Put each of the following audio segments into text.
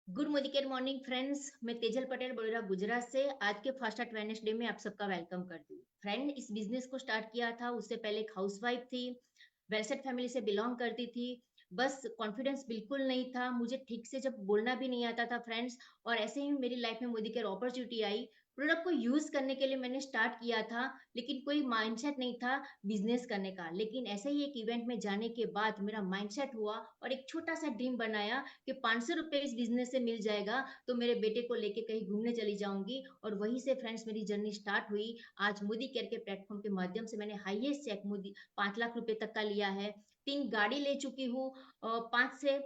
Good मोदिकेर morning friends. मैं तेजल पटेल बड़ोरा गुजरात से आज के फास्ट एट वेडनेसडे में आप सबका वेलकम करती हूँ। फ्रेंड, इस बिजनेस को स्टार्ट किया था उससे पहले एक हाउसवाइफ थी, वेलसेट फैमिली से बिलोंग करती थी। बस कॉन्फिडेंस बिल्कुल नहीं था, मुझे ठीक से जब बोलना भी नहीं आता था फ्रेंड्स। और ऐसे ही मेरी लाइफ में मोदी केयर अपॉर्चुनिटी आई। प्रोडक्ट को यूज करने के लिए मैंने स्टार्ट किया था, लेकिन कोई माइंडसेट नहीं था बिजनेस करने का। लेकिन ऐसे ही एक इवेंट में जाने के बाद मेरा माइंडसेट हुआ और एक छोटा सा ड्रीम बनाया कि 500 रुपये इस बिजनेस से मिल जाएगा तो मेरे बेटे को लेके कहीं घूमने चली जाऊंगी। और वहीं से फ्रेंड्स मेरी जर्नी स्टार्ट हुई। आज मोदी केयर के प्लेटफॉर्म के माध्यम से मैंने हाईएस्ट चेक मोदी 5 लाख रुपए तक का लिया है। 3 गाड़ी ले चुकी हूँ। 5 से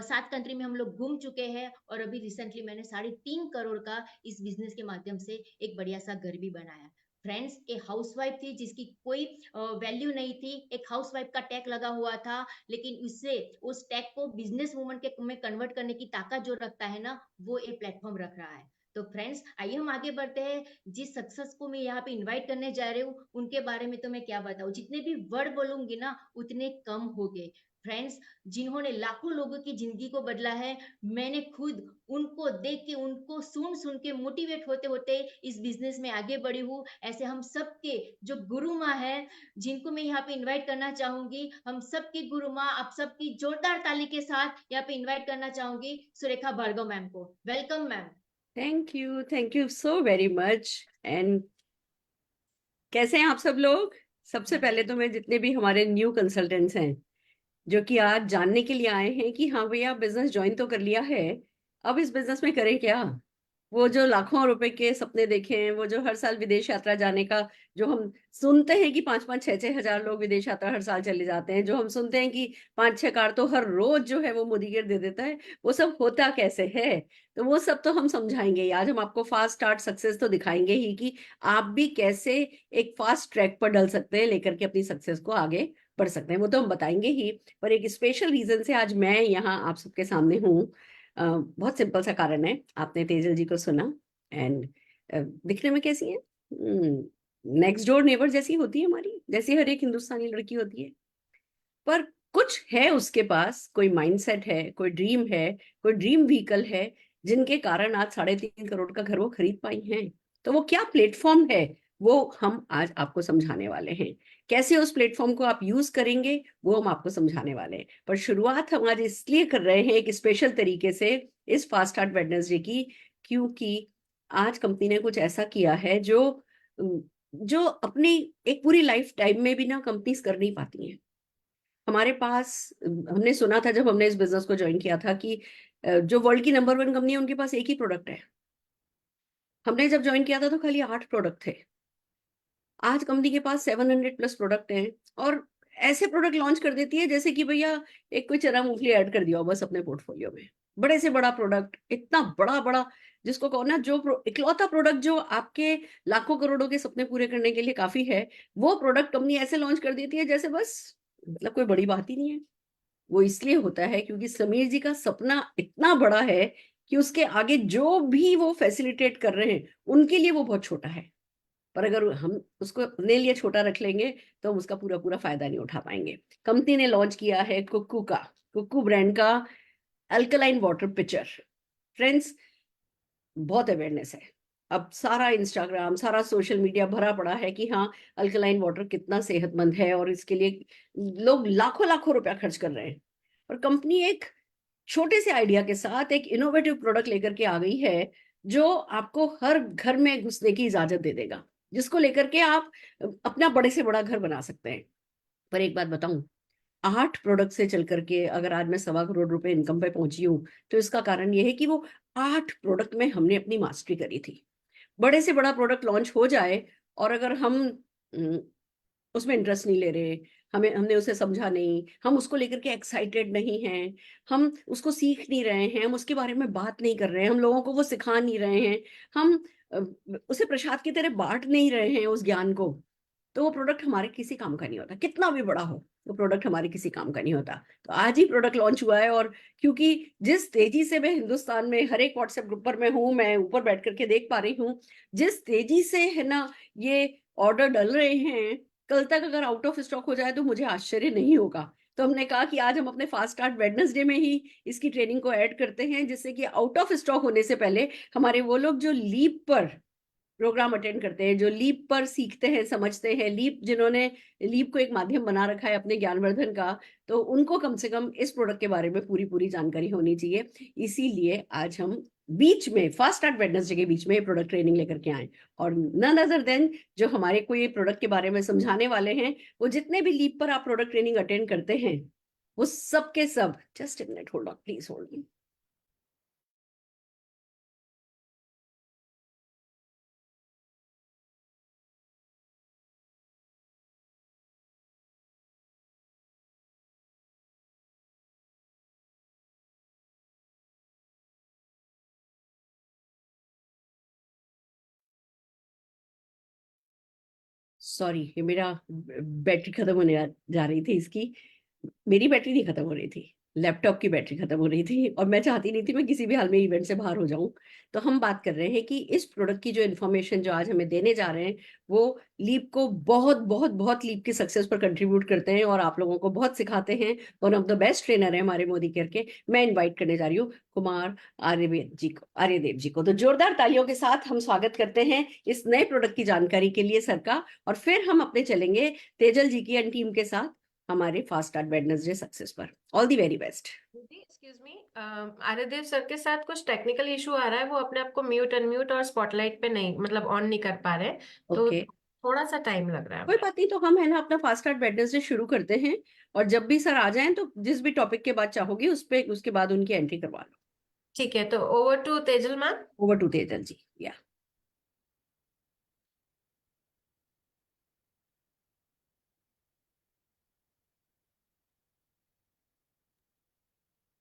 7 कंट्री में हम लोग घूम चुके हैं। और अभी रिसेंटली मैंने 3.5 करोड़ का इस बिजनेस के माध्यम से एक बढ़िया सा घर भी बनाया। फ्रेंड्स, एक हाउसवाइफ थी जिसकी कोई वैल्यू नहीं थी, एक हाउसवाइफ का टैग लगा हुआ था, लेकिन उससे उस टैग को बिजनेस वूमन के में कन्वर्ट करने की ताकत जो रखता है ना, वो एक प्लेटफॉर्म रख रहा है। तो फ्रेंड्स, आइए हम आगे बढ़ते हैं। जिस सक्सेस को मैं यहाँ पे इनवाइट करने जा रही हूँ उनके बारे में तो मैं क्या बताऊँ, जितने भी वर्ड बोलूंगी ना उतने कम हो गए। फ्रेंड्स, जिन्होंने लाखों लोगों की जिंदगी को बदला है, मैंने खुद उनको देख के, उनको सुन सुन के मोटिवेट होते होते इस बिजनेस में आगे बढ़ी हूँ। ऐसे हम सबके जो गुरु माँ है, जिनको मैं यहाँ पे इनवाइट करना चाहूंगी, हम सबकी गुरु माँ, आप सबकी जोरदार ताली के साथ यहाँ पे इनवाइट करना चाहूंगी सुरेखा भार्गव मैम को। Welcome ma'am. Thank you so very much. And कैसे हैं आप सब लोग? सबसे पहले तो मैं जितने भी हमारे न्यू कंसल्टेंट्स हैं जो कि आज जानने के लिए आए हैं कि हाँ भैया बिजनेस ज्वाइन तो कर लिया है, अब इस बिजनेस में करें क्या। वो जो लाखों रुपए के सपने देखे हैं, वो जो हर साल विदेश यात्रा जाने का, जो हम सुनते हैं कि 5-5 6-6 हजार लोग विदेश यात्रा हर साल चले जाते हैं, जो हम सुनते हैं कि 5-6 कार तो हर रोज जो है वो मोदी केयर दे देता है, वो सब होता कैसे है? तो वो सब तो हम समझाएंगे ही। आज हम आपको फास्ट स्टार्ट सक्सेस तो दिखाएंगे ही कि आप भी कैसे एक फास्ट ट्रैक पर डल सकते हैं, लेकर के अपनी सक्सेस को आगे बढ़ सकते हैं, वो तो हम बताएंगे ही। पर एक स्पेशल रीजन से आज मैं यहाँ आप सबके सामने हूँ। बहुत सिंपल सा कारण है, आपने तेजल जी को सुना। एंड दिखने में कैसी है? नेक्स्ट डोर नेबर जैसी होती है हमारी, जैसी हर एक हिंदुस्तानी लड़की होती है। पर कुछ है उसके पास, कोई माइंडसेट है, कोई ड्रीम है, कोई ड्रीम व्हीकल है, जिनके कारण आज 3.5 करोड़ का घर वो खरीद पाई हैं। तो वो क्या प्लेटफॉर्म है, वो हम आज आपको समझाने वाले हैं। कैसे उस प्लेटफॉर्म को आप यूज करेंगे, वो हम आपको समझाने वाले हैं। पर शुरुआत हम आज इसलिए कर रहे हैं एक स्पेशल तरीके से, इस फास्ट हार्ट वेडनेसडे की, क्योंकि आज कंपनी ने कुछ ऐसा किया है जो अपनी एक पूरी लाइफ टाइम में भी ना कंपनीज कर नहीं पाती हैं। हमारे पास, हमने सुना था जब हमने इस बिजनेस को ज्वाइन किया था कि जो वर्ल्ड की नंबर 1 कंपनी है उनके पास एक ही प्रोडक्ट है। हमने जब ज्वाइन किया था तो खाली 8 प्रोडक्ट थे। आज कंपनी के पास 700+ प्रोडक्ट हैं। और ऐसे प्रोडक्ट लॉन्च कर देती है जैसे कि भैया एक कोई चना मूंगफली ऐड कर दिया हो बस अपने पोर्टफोलियो में। बड़े से बड़ा प्रोडक्ट, इतना बड़ा बड़ा, जिसको कहो ना, इकलौता प्रोडक्ट जो आपके लाखों करोड़ों के सपने पूरे करने के लिए काफी है, वो प्रोडक्ट कंपनी ऐसे लॉन्च कर देती है जैसे बस, मतलब कोई बड़ी बात ही नहीं है। वो इसलिए होता है क्योंकि समीर जी का सपना इतना बड़ा है कि उसके आगे जो भी वो फैसिलिटेट कर रहे हैं उनके लिए वो बहुत छोटा है। पर अगर हम उसको अपने लिए छोटा रख लेंगे तो हम उसका पूरा पूरा फायदा नहीं उठा पाएंगे। कंपनी ने लॉन्च किया है कुक्कू ब्रांड का अल्कलाइन वाटर पिचर। फ्रेंड्स, बहुत अवेयरनेस है। अब सारा इंस्टाग्राम, सारा सोशल मीडिया भरा पड़ा है कि हाँ, अल्कलाइन वाटर कितना सेहतमंद है और इसके लिए लोग लाखों लाखों रुपया खर्च कर रहे हैं। और कंपनी एक छोटे से आइडिया के साथ एक इनोवेटिव प्रोडक्ट लेकर के आ गई है, जो आपको हर घर में घुसने की इजाजत दे देगा, जिसको लेकर के आप अपना बड़े से बड़ा घर बना सकते हैं। पर एक बात बताऊं, 8 प्रोडक्ट से चल करके अगर आज मैं 1.25 करोड़ रुपए इनकम पे पहुंची हूँ, तो इसका कारण यह है कि वो 8 प्रोडक्ट में हमने अपनी मास्टरी करी थी। बड़े से बड़ा प्रोडक्ट लॉन्च हो जाए और अगर हम अम, उसमें इंटरेस्ट नहीं ले रहे, हमने उसे समझा नहीं, हम उसको लेकर के एक्साइटेड नहीं हैं, हम उसको सीख नहीं रहे हैं, हम उसके बारे में बात नहीं कर रहे हैं, हम लोगों को वो सिखा नहीं रहे हैं, हम अ, उसे प्रसाद की तरह बांट नहीं रहे हैं उस ज्ञान को, तो वो प्रोडक्ट हमारे किसी काम का नहीं होता। कितना भी बड़ा हो, वो प्रोडक्ट हमारे किसी काम का नहीं होता। तो आज ही प्रोडक्ट लॉन्च हुआ है। और क्योंकि जिस तेजी से मैं हिंदुस्तान में हर एक व्हाट्सएप ग्रुप पर मैं हूँ, मैं ऊपर बैठ करके देख पा रही हूँ जिस तेजी से है ना ये ऑर्डर डल रहे हैं, कल तक अगर आउट ऑफ स्टॉक हो जाए तो मुझे आश्चर्य नहीं होगा। तो हमने कहा कि आज हम अपने फास्ट स्टार्ट वेडनेसडे में ही इसकी ट्रेनिंग को ऐड करते हैं, जिससे कि आउट ऑफ स्टॉक होने से पहले हमारे वो लोग जो लीप पर प्रोग्राम अटेंड करते हैं, जो लीप पर सीखते हैं, समझते हैं, लीप जिन्होंने लीप को एक माध्यम बना रखा है अपने ज्ञानवर्धन का, तो उनको कम से कम इस प्रोडक्ट के बारे में पूरी पूरी जानकारी होनी चाहिए। इसीलिए आज हम बीच में फास्ट स्टार्ट वेडनेसडे के बीच में प्रोडक्ट ट्रेनिंग लेकर के आए, और नन अदर देन जो हमारे को ये प्रोडक्ट के बारे में समझाने वाले हैं, वो जितने भी लीप पर आप प्रोडक्ट ट्रेनिंग अटेंड करते हैं वो सब के सब, just a minute, hold on please, hold on. Sorry, ये मेरा बैटरी खत्म होने जा रही थी इसकी। मेरी बैटरी नहीं खत्म हो रही थी, लैपटॉप की बैटरी खत्म हो रही थी, और मैं चाहती नहीं थी मैं किसी भी हाल में इवेंट से बाहर हो जाऊं। तो हम बात कर रहे हैं कि इस प्रोडक्ट की जो इन्फॉर्मेशन जो आज हमें देने जा रहे हैं, वो लीप को बहुत बहुत बहुत लीप की सक्सेस पर कंट्रीब्यूट करते हैं और आप लोगों को बहुत सिखाते हैं। One of the best trainer है हमारे मोदी केयर के। मैं इन्वाइट करने जा रही हूँ कुमार आर्यदेव जी को। तो जोरदार तालियों के साथ हम स्वागत करते हैं इस नए प्रोडक्ट की जानकारी के लिए सर का, और फिर हम अपने चलेंगे तेजल जी की एंड टीम के साथ हमारे फास्ट स्टार्ट वेडनेसडे सक्सेस पर। All the very best. Excuse me, Aryadev sir के साथ कुछ टेक्निकल इशू आ रहा है, वो अपने आप को म्यूट अनम्यूट और स्पॉटलाइट पे नहीं, मतलब ऑन नहीं कर पा रहे, तो ओके, थोड़ा सा टाइम लग रहा है कोई हमें। बात नहीं, तो हम है ना अपना फास्ट स्टार्ट वेडनेसडे शुरू करते हैं, और जब भी सर आ जाएं तो जिस भी टॉपिक के बाद चाहोगी उस पे उसके बाद उनकी एंट्री करवा लो। ठीक है, तो over to Tejal ma'am. Over to Tejal ji, yeah.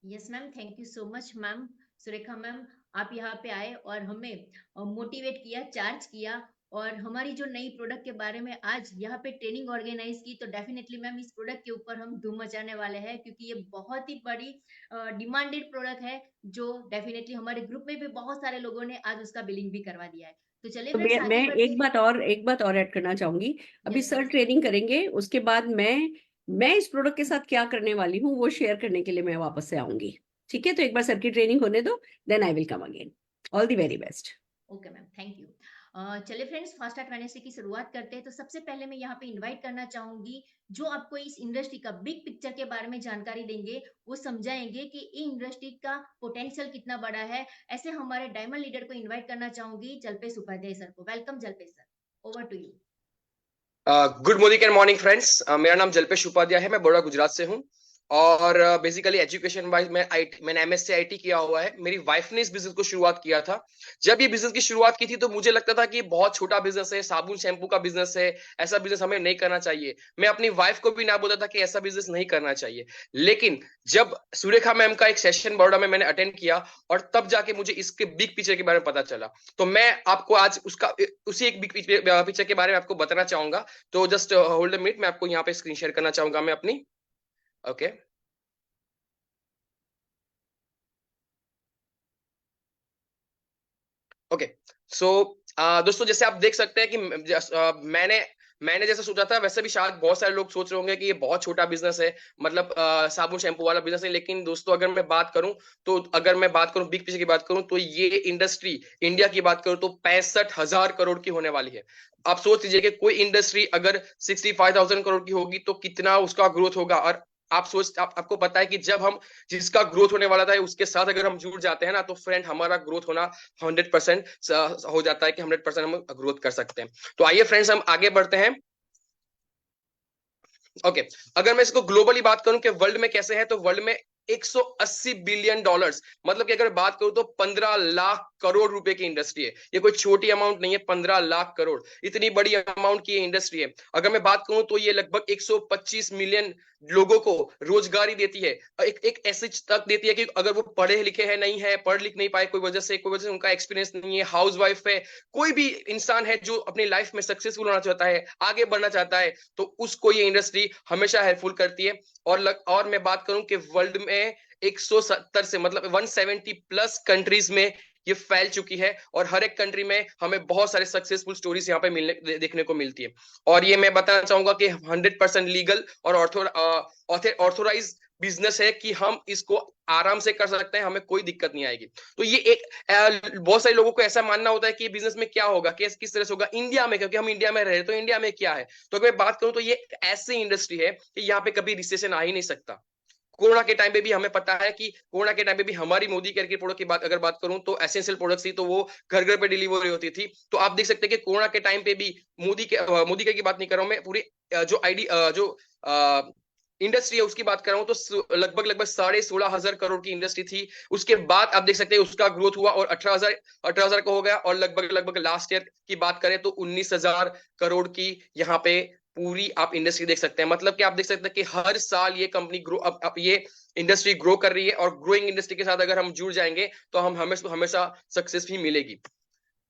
Yes ma'am, thank you so much ma'am. Surekha ma'am, आप यहाँ पे आए और हमें मोटिवेट किया, चार्ज किया, और हमारी जो नई प्रोडक्ट के बारे में आज यहाँ पे ट्रेनिंग ऑर्गेनाइज की। तो डेफिनेटली मैम इस प्रोडक्ट के ऊपर हम धूम मचाने वाले हैं, क्योंकि ये बहुत ही बड़ी डिमांडेड प्रोडक्ट है, जो डेफिनेटली हमारे ग्रुप में भी बहुत सारे लोगों ने आज उसका बिलिंग भी करवा दिया है। तो चलिए तो फ्रेंड्स, मैं आगे बढ़ते हैं। एक बात और ऐड करना चाहूंगी। अभी यस सर यस। ट्रेनिंग करेंगे, उसके बाद मैं इस प्रोडक्ट के साथ क्या करने वाली हूँ वो शेयर करने के लिए मैं वापस से आऊंगी। ठीक है, तो एक बार सर की ट्रेनिंग होने दो, then I will come again. All the very best. Okay ma'am, thank you. चलिए फ्रेंड्स, फास्ट स्टार्ट वेडनेसडे की शुरुआत करते हैं। तो सबसे पहले मैं यहाँ पे इनवाइट करना चाहूंगी, जो आपको इस इंडस्ट्री का बिग पिक्चर के बारे में जानकारी देंगे, वो समझाएंगे कि ये इंडस्ट्री का पोटेंशियल कितना बड़ा है। ऐसे हमारे डायमंड लीडर को इनवाइट करना चाहूंगी, जल्पेश उपाध्याय सर को। Welcome Jalpesh sir, over to you. Good morning and morning friends. मेरा नाम जल्पेश उपाध्याय है, मैं बड़ौदा गुजरात से हूँ। और बेसिकली एजुकेशन वाइज मैंने एमएससी आईटी किया हुआ है। मेरी वाइफ ने इस बिजनेस को शुरुआत किया था। जब ये बिजनेस की शुरुआत की थी तो मुझे लगता था कि ये बहुत छोटा बिजनेस है, साबुन शैम्पू का बिजनेस है, ऐसा बिजनेस हमें नहीं करना चाहिए। मैं अपनी वाइफ को भी ना बोलता था कि ऐसा बिजनेस नहीं करना चाहिए। लेकिन जब सुरेखा मैम का एक सेशन बड़ौदा में मैंने अटेंड किया, और तब जाके मुझे इसके बिग पिक्चर के बारे में पता चला। तो मैं आपको आज उसी एक बिग पिक्चर के बारे में आपको बताना चाहूंगा। तो जस्ट होल्ड अ मिनट, मैं आपको यहाँ पे स्क्रीन शेयर करना चाहूंगा मैं अपनी। Okay, okay. सो दोस्तों, जैसे आप देख सकते हैं कि मैंने जैसे सोचा था वैसे भी शायद बहुत सारे लोग सोच रहे होंगे कि ये बहुत छोटा बिजनेस है, मतलब साबुन शैम्पू वाला बिजनेस है। लेकिन दोस्तों, अगर मैं बात करूं बिग पिक्चर की बात करूं, तो ये इंडस्ट्री इंडिया की बात करूं तो 65,000 करोड़ की होने वाली है। आप सोच लीजिए कि कोई इंडस्ट्री अगर 65,000 करोड़ की होगी तो कितना उसका ग्रोथ होगा। और आपको पता है कि जब हम जिसका ग्रोथ होने वाला था उसके साथ अगर हम जुड़ जाते हैं ना, तो फ्रेंड हमारा ग्रोथ होना 100% हो जाता है कि 100% हम ग्रोथ कर सकते हैं। तो आइए फ्रेंड्स, हम आगे बढ़ते हैं। ओके, अगर मैं इसको ग्लोबली बात करूं कि वर्ल्ड में कैसे है, तो वर्ल्ड में 180 बिलियन डॉलर्स, मतलब कि अगर बात करूं तो 15 लाख करोड़ रुपए की इंडस्ट्री है। ये कोई छोटी अमाउंट नहीं है, 15 लाख करोड़, इतनी बड़ी अमाउंट की इंडस्ट्री है। अगर मैं बात करूं तो ये लगभग 125 मिलियन लोगों को रोजगारी देती है। एक ऐसी तक देती है कि अगर वो पढ़े लिखे हैं, नहीं है, पढ़ लिख नहीं पाए कोई वजह से उनका एक्सपीरियंस नहीं है, हाउस वाइफ है, कोई भी इंसान है जो अपनी लाइफ में सक्सेसफुल होना चाहता है, आगे बढ़ना चाहता है, तो उसको ये इंडस्ट्री हमेशा हेल्पफुल करती है। और मैं बात करूं कि वर्ल्ड में 170 से मतलब 170 प्लस कंट्रीज में ये फैल चुकी है और हर एक कंट्री में हमें बहुत सारे सक्सेसफुल स्टोरीज यहाँ पे देखने को मिलती है। और ये मैं बताना चाहूंगा कि 100% लीगल और ऑथोराइज बिजनेस है कि हम इसको आराम से कर सकते हैं, हमें कोई दिक्कत नहीं आएगी। तो ये एक बहुत सारे लोगों को ऐसा मानना होता है कि बिजनेस में क्या होगा, किस तरह से होगा इंडिया में, क्योंकि हम इंडिया में रहे, तो इंडिया में क्या है। तो अगर मैं बात करूं तो ये ऐसी इंडस्ट्री है कि यहाँ पे कभी रिसेशन आ ही नहीं सकता। कोरोना के टाइम पे भी हमें पता है कि कोरोना के टाइम पे भी हमारी मोदी केयर के प्रोडक्ट की बात करूं तो एसेंशियल प्रोडक्ट्स थी, तो वो घर घर पे डिलीवरी होती थी। तो आप देख सकते हैं कि कोरोना के टाइम पे भी मोदी केयर की बात नहीं कर रहा हूं मैं, पूरी जो इंडस्ट्री है उसकी बात कर रहा हूं, तो लगभग 16,500 करोड़ की इंडस्ट्री थी। उसके बाद आप देख सकते हैं उसका ग्रोथ हुआ और 18,000 का हो गया, और लगभग लास्ट ईयर की बात करें तो 19,000 करोड़ की यहाँ पे पूरी आप इंडस्ट्री देख सकते हैं। मतलब कि आप देख सकते हैं कि हर साल ये कंपनी अब ये इंडस्ट्री ग्रो कर रही है, और ग्रोइंग इंडस्ट्री के साथ अगर हम जुड़ जाएंगे तो हम हमेशा सक्सेस भी मिलेगी।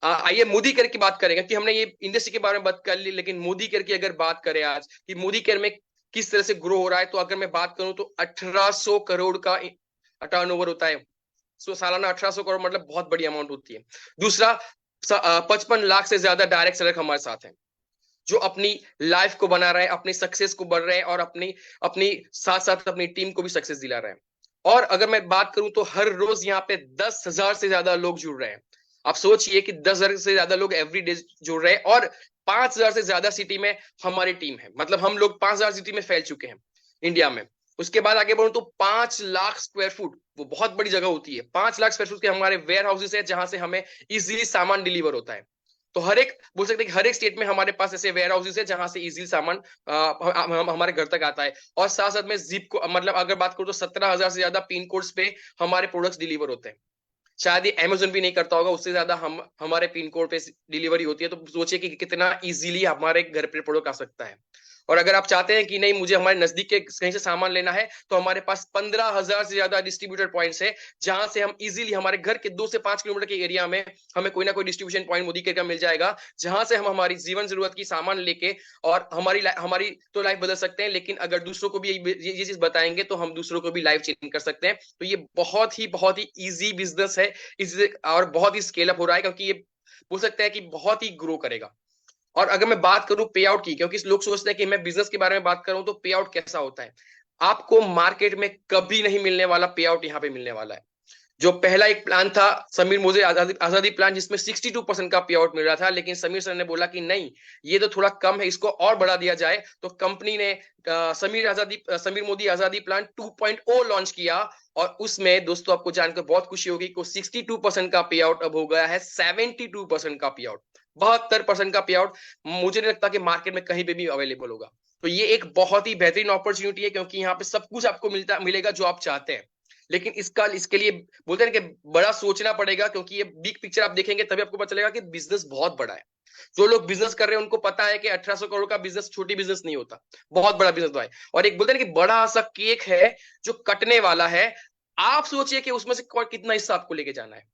आइए मोदी केयर की बात करेंगे कि हमने ये इंडस्ट्री के बारे में बात कर ली, लेकिन मोदी केयर की अगर बात करें आज कि मोदी केयर में किस तरह से ग्रो हो रहा है, तो अगर मैं बात करूं तो 1800 करोड़ का टर्नओवर होता है। सालाना 1800 करोड़ मतलब बहुत बड़ी अमाउंट होती है। दूसरा, 55 लाख से ज्यादा डायरेक्ट सेलर हमारे साथ हैं, जो अपनी लाइफ को बना रहे हैं, अपनी सक्सेस को बढ़ रहे हैं, और अपनी साथ साथ अपनी टीम को भी सक्सेस दिला रहे हैं। और अगर मैं बात करूं तो हर रोज यहाँ पे 10,000 से ज्यादा लोग जुड़ रहे हैं। आप सोचिए कि 10,000 से ज्यादा लोग एवरी डे जुड़ रहे हैं, और 5,000 से ज्यादा सिटी में हमारी टीम है। मतलब हम लोग 5,000 सिटी में फैल चुके हैं इंडिया में। उसके बाद आगे बढ़ूं तो 5 लाख स्क्वायर फुट, वो बहुत बड़ी जगह होती है। 5 लाख स्क्वायर फुट के हमारे वेयर हाउसेस है, जहां से हमें इजीली सामान डिलीवर होता है। तो बोल सकते हैं कि हर एक स्टेट में हमारे पास ऐसे वेयर हाउसेस है जहां से इजीली सामान हमारे घर तक आता है। और साथ साथ में जिप को, मतलब अगर बात करूं तो 17,000 से ज्यादा पिन कोड्स पे हमारे प्रोडक्ट्स डिलीवर होते हैं। शायद ये अमेज़न भी नहीं करता होगा, उससे ज्यादा हमारे पिन कोड पे डिलीवरी होती है। तो सोचिए कि कितना इजीली हमारे घर पे प्रोडक्ट आ सकता है। और अगर आप चाहते हैं कि नहीं मुझे हमारे नजदीक के कहीं से सामान लेना है, तो हमारे पास 15,000 से ज्यादा डिस्ट्रीब्यूटर पॉइंट्स है, जहां से हम इजीली हमारे घर के 2 से 5 किलोमीटर के एरिया में हमें कोई ना कोई डिस्ट्रीब्यूशन पॉइंट मोदी केयर का मिल जाएगा, जहां से हम हमारी जीवन जरूरत की सामान लेके और हमारी तो लाइफ बदल सकते हैं। लेकिन अगर दूसरों को भी ये चीज बताएंगे तो हम दूसरों को भी लाइफ चेंज कर सकते हैं। तो ये बहुत ही ईजी बिजनेस है, और बहुत ही स्केल अप हो रहा है, क्योंकि ये बोल सकते हैं कि बहुत ही ग्रो करेगा। और अगर मैं बात करूं पे आउट की, क्योंकि लोग सोचते हैं कि मैं बिजनेस के बारे में बात कर रहा हूं तो पे आउट कैसा होता है, आपको मार्केट में कभी नहीं मिलने वाला पे आउट यहाँ पे मिलने वाला है। जो पहला एक प्लान था समीर मोदी आजादी प्लान, जिसमें 62% का पे आउट मिल रहा था, लेकिन समीर सर ने बोला कि नहीं ये तो थोड़ा कम है, इसको और बढ़ा दिया जाए। तो कंपनी ने समीर मोदी आजादी प्लान 2.0 लॉन्च किया, और उसमें दोस्तों आपको जानकर बहुत खुशी होगी कि 62% का पे आउट अब हो गया है 72% का पे आउट। 72% का पे आउट मुझे नहीं लगता कि मार्केट में कहीं पे भी अवेलेबल होगा। तो ये एक बहुत ही बेहतरीन अपॉर्चुनिटी है, क्योंकि यहाँ पे सब कुछ आपको मिलेगा जो आप चाहते हैं। लेकिन इसके लिए बोलते हैं कि बड़ा सोचना पड़ेगा, क्योंकि ये बिग पिक्चर आप देखेंगे तभी आपको पता चलेगा कि बिजनेस बहुत बड़ा है। जो लोग बिजनेस कर रहे हैं उनको पता है कि 1800 करोड़ का बिजनेस छोटी बिजनेस नहीं होता, बहुत बड़ा बिजनेस है। और एक बोलते हैं कि बड़ा सा केक है जो कटने वाला है। आप सोचिए कि उसमें से कितना हिस्सा आपको लेके जाना है।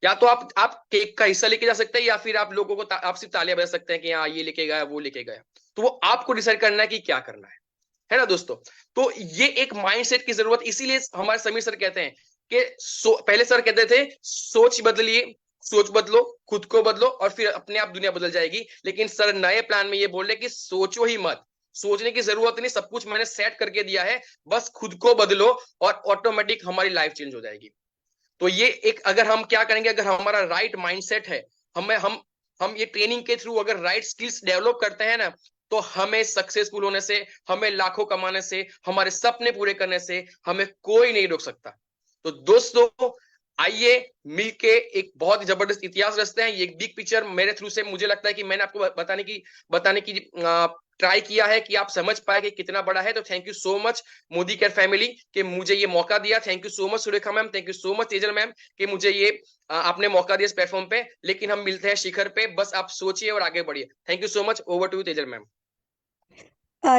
या तो आप केक का हिस्सा लेके जा सकते हैं, या फिर आप लोगों को आप सिर्फ तालियां बजा सकते हैं कि हाँ ये लेके गया वो लेके गया। तो वो आपको डिसाइड करना है कि क्या करना है ना दोस्तों। तो ये एक माइंडसेट की जरूरत, इसीलिए हमारे समीर सर कहते हैं कि पहले सर कहते थे सोच बदलिए, सोच बदलो, खुद को बदलो, और फिर अपने आप दुनिया बदल जाएगी। लेकिन सर नए प्लान में ये बोल रहे कि सोचो ही मत, सोचने की जरूरत नहीं, सब कुछ मैंने सेट करके दिया है, बस खुद को बदलो और ऑटोमेटिक हमारी लाइफ चेंज हो जाएगी। तो ये एक, अगर हम क्या करेंगे, अगर हमारा राइट माइंडसेट है, हम ये ट्रेनिंग के थ्रू अगर राइट स्किल्स डेवलप करते हैं ना, तो हमें सक्सेसफुल होने से, हमें लाखों कमाने से, हमारे सपने पूरे करने से हमें कोई नहीं रोक सकता। तो दोस्तों आइए मिलके एक बहुत जबरदस्त इतिहास रचते हैं। ये एक बिग पिक्चर मेरे थ्रू से मुझे लगता है कि मैंने आपको बताने की ट्राई किया है कि आप समझ पाए कि कितना बड़ा है। तो thank you so much Modi care family कि मुझे ये मौका दिया। Thank you so much Surekha ma'am, thank you so much Tejal ma'am कि मुझे ये आपने मौका दिया इस प्लेटफॉर्म पे। लेकिन हम मिलते हैं शिखर पे, बस आप सोचिए और आगे बढ़िए। Thank you so much, over to you Tejal ma'am.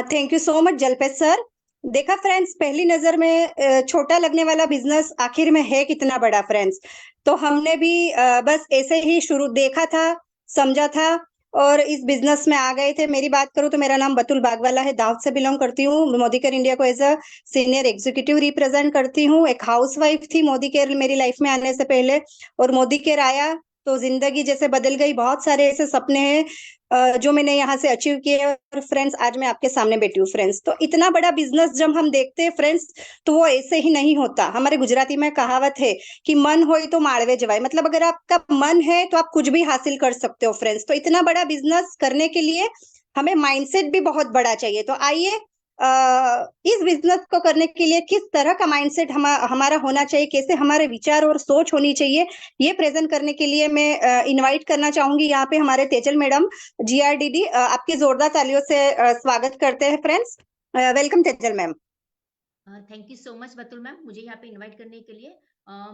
Thank you so much Jalpesh sir. देखा फ्रेंड्स, पहली नजर में छोटा लगने वाला बिजनेस आखिर में है कितना बड़ा फ्रेंड्स। तो हमने भी बस ऐसे ही शुरू देखा था, समझा था, और इस बिजनेस में आ गए थे। मेरी बात करूं तो मेरा नाम बतुल बागवाला है, दाहोद से बिलोंग करती हूँ। मोदी केयर इंडिया को as a senior executive represent करती हूँ। एक हाउसवाइफ थी मोदी केयर मेरी लाइफ में आने से पहले, और मोदी केयर आया तो जिंदगी जैसे बदल गई। बहुत सारे ऐसे सपने हैं जो मैंने यहाँ से अचीव किए। और फ्रेंड्स, आज मैं आपके सामने बैठी हूँ। फ्रेंड्स, तो इतना बड़ा बिजनेस जब हम देखते हैं फ्रेंड्स, तो वो ऐसे ही नहीं होता। हमारे गुजराती में कहावत है कि मन होए तो माळवे जवाय, मतलब अगर आपका मन है तो आप कुछ भी हासिल कर सकते हो। फ्रेंड्स, तो इतना बड़ा बिजनेस करने के लिए हमें माइंडसेट भी बहुत बड़ा चाहिए। तो आइए इस बिजनेस को करने के लिए किस तरह का माइंडसेट हमारा होना चाहिए, कैसे हमारे विचार और सोच होनी चाहिए, ये प्रेजेंट करने के लिए मैं इनवाइट करना चाहूंगी यहाँ पे हमारे तेजल मैडम, GRDD। आपकी जोरदार तालियों से स्वागत करते हैं friends. Welcome Tejal ma'am. Thank you so much Batul ma'am, मुझे यहाँ पे इनवाइट करने के लिए।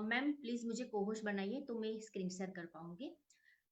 मैम प्लीज मुझे को होस्ट बनाइए तो मैं स्क्रीन शेयर कर पाऊंगी।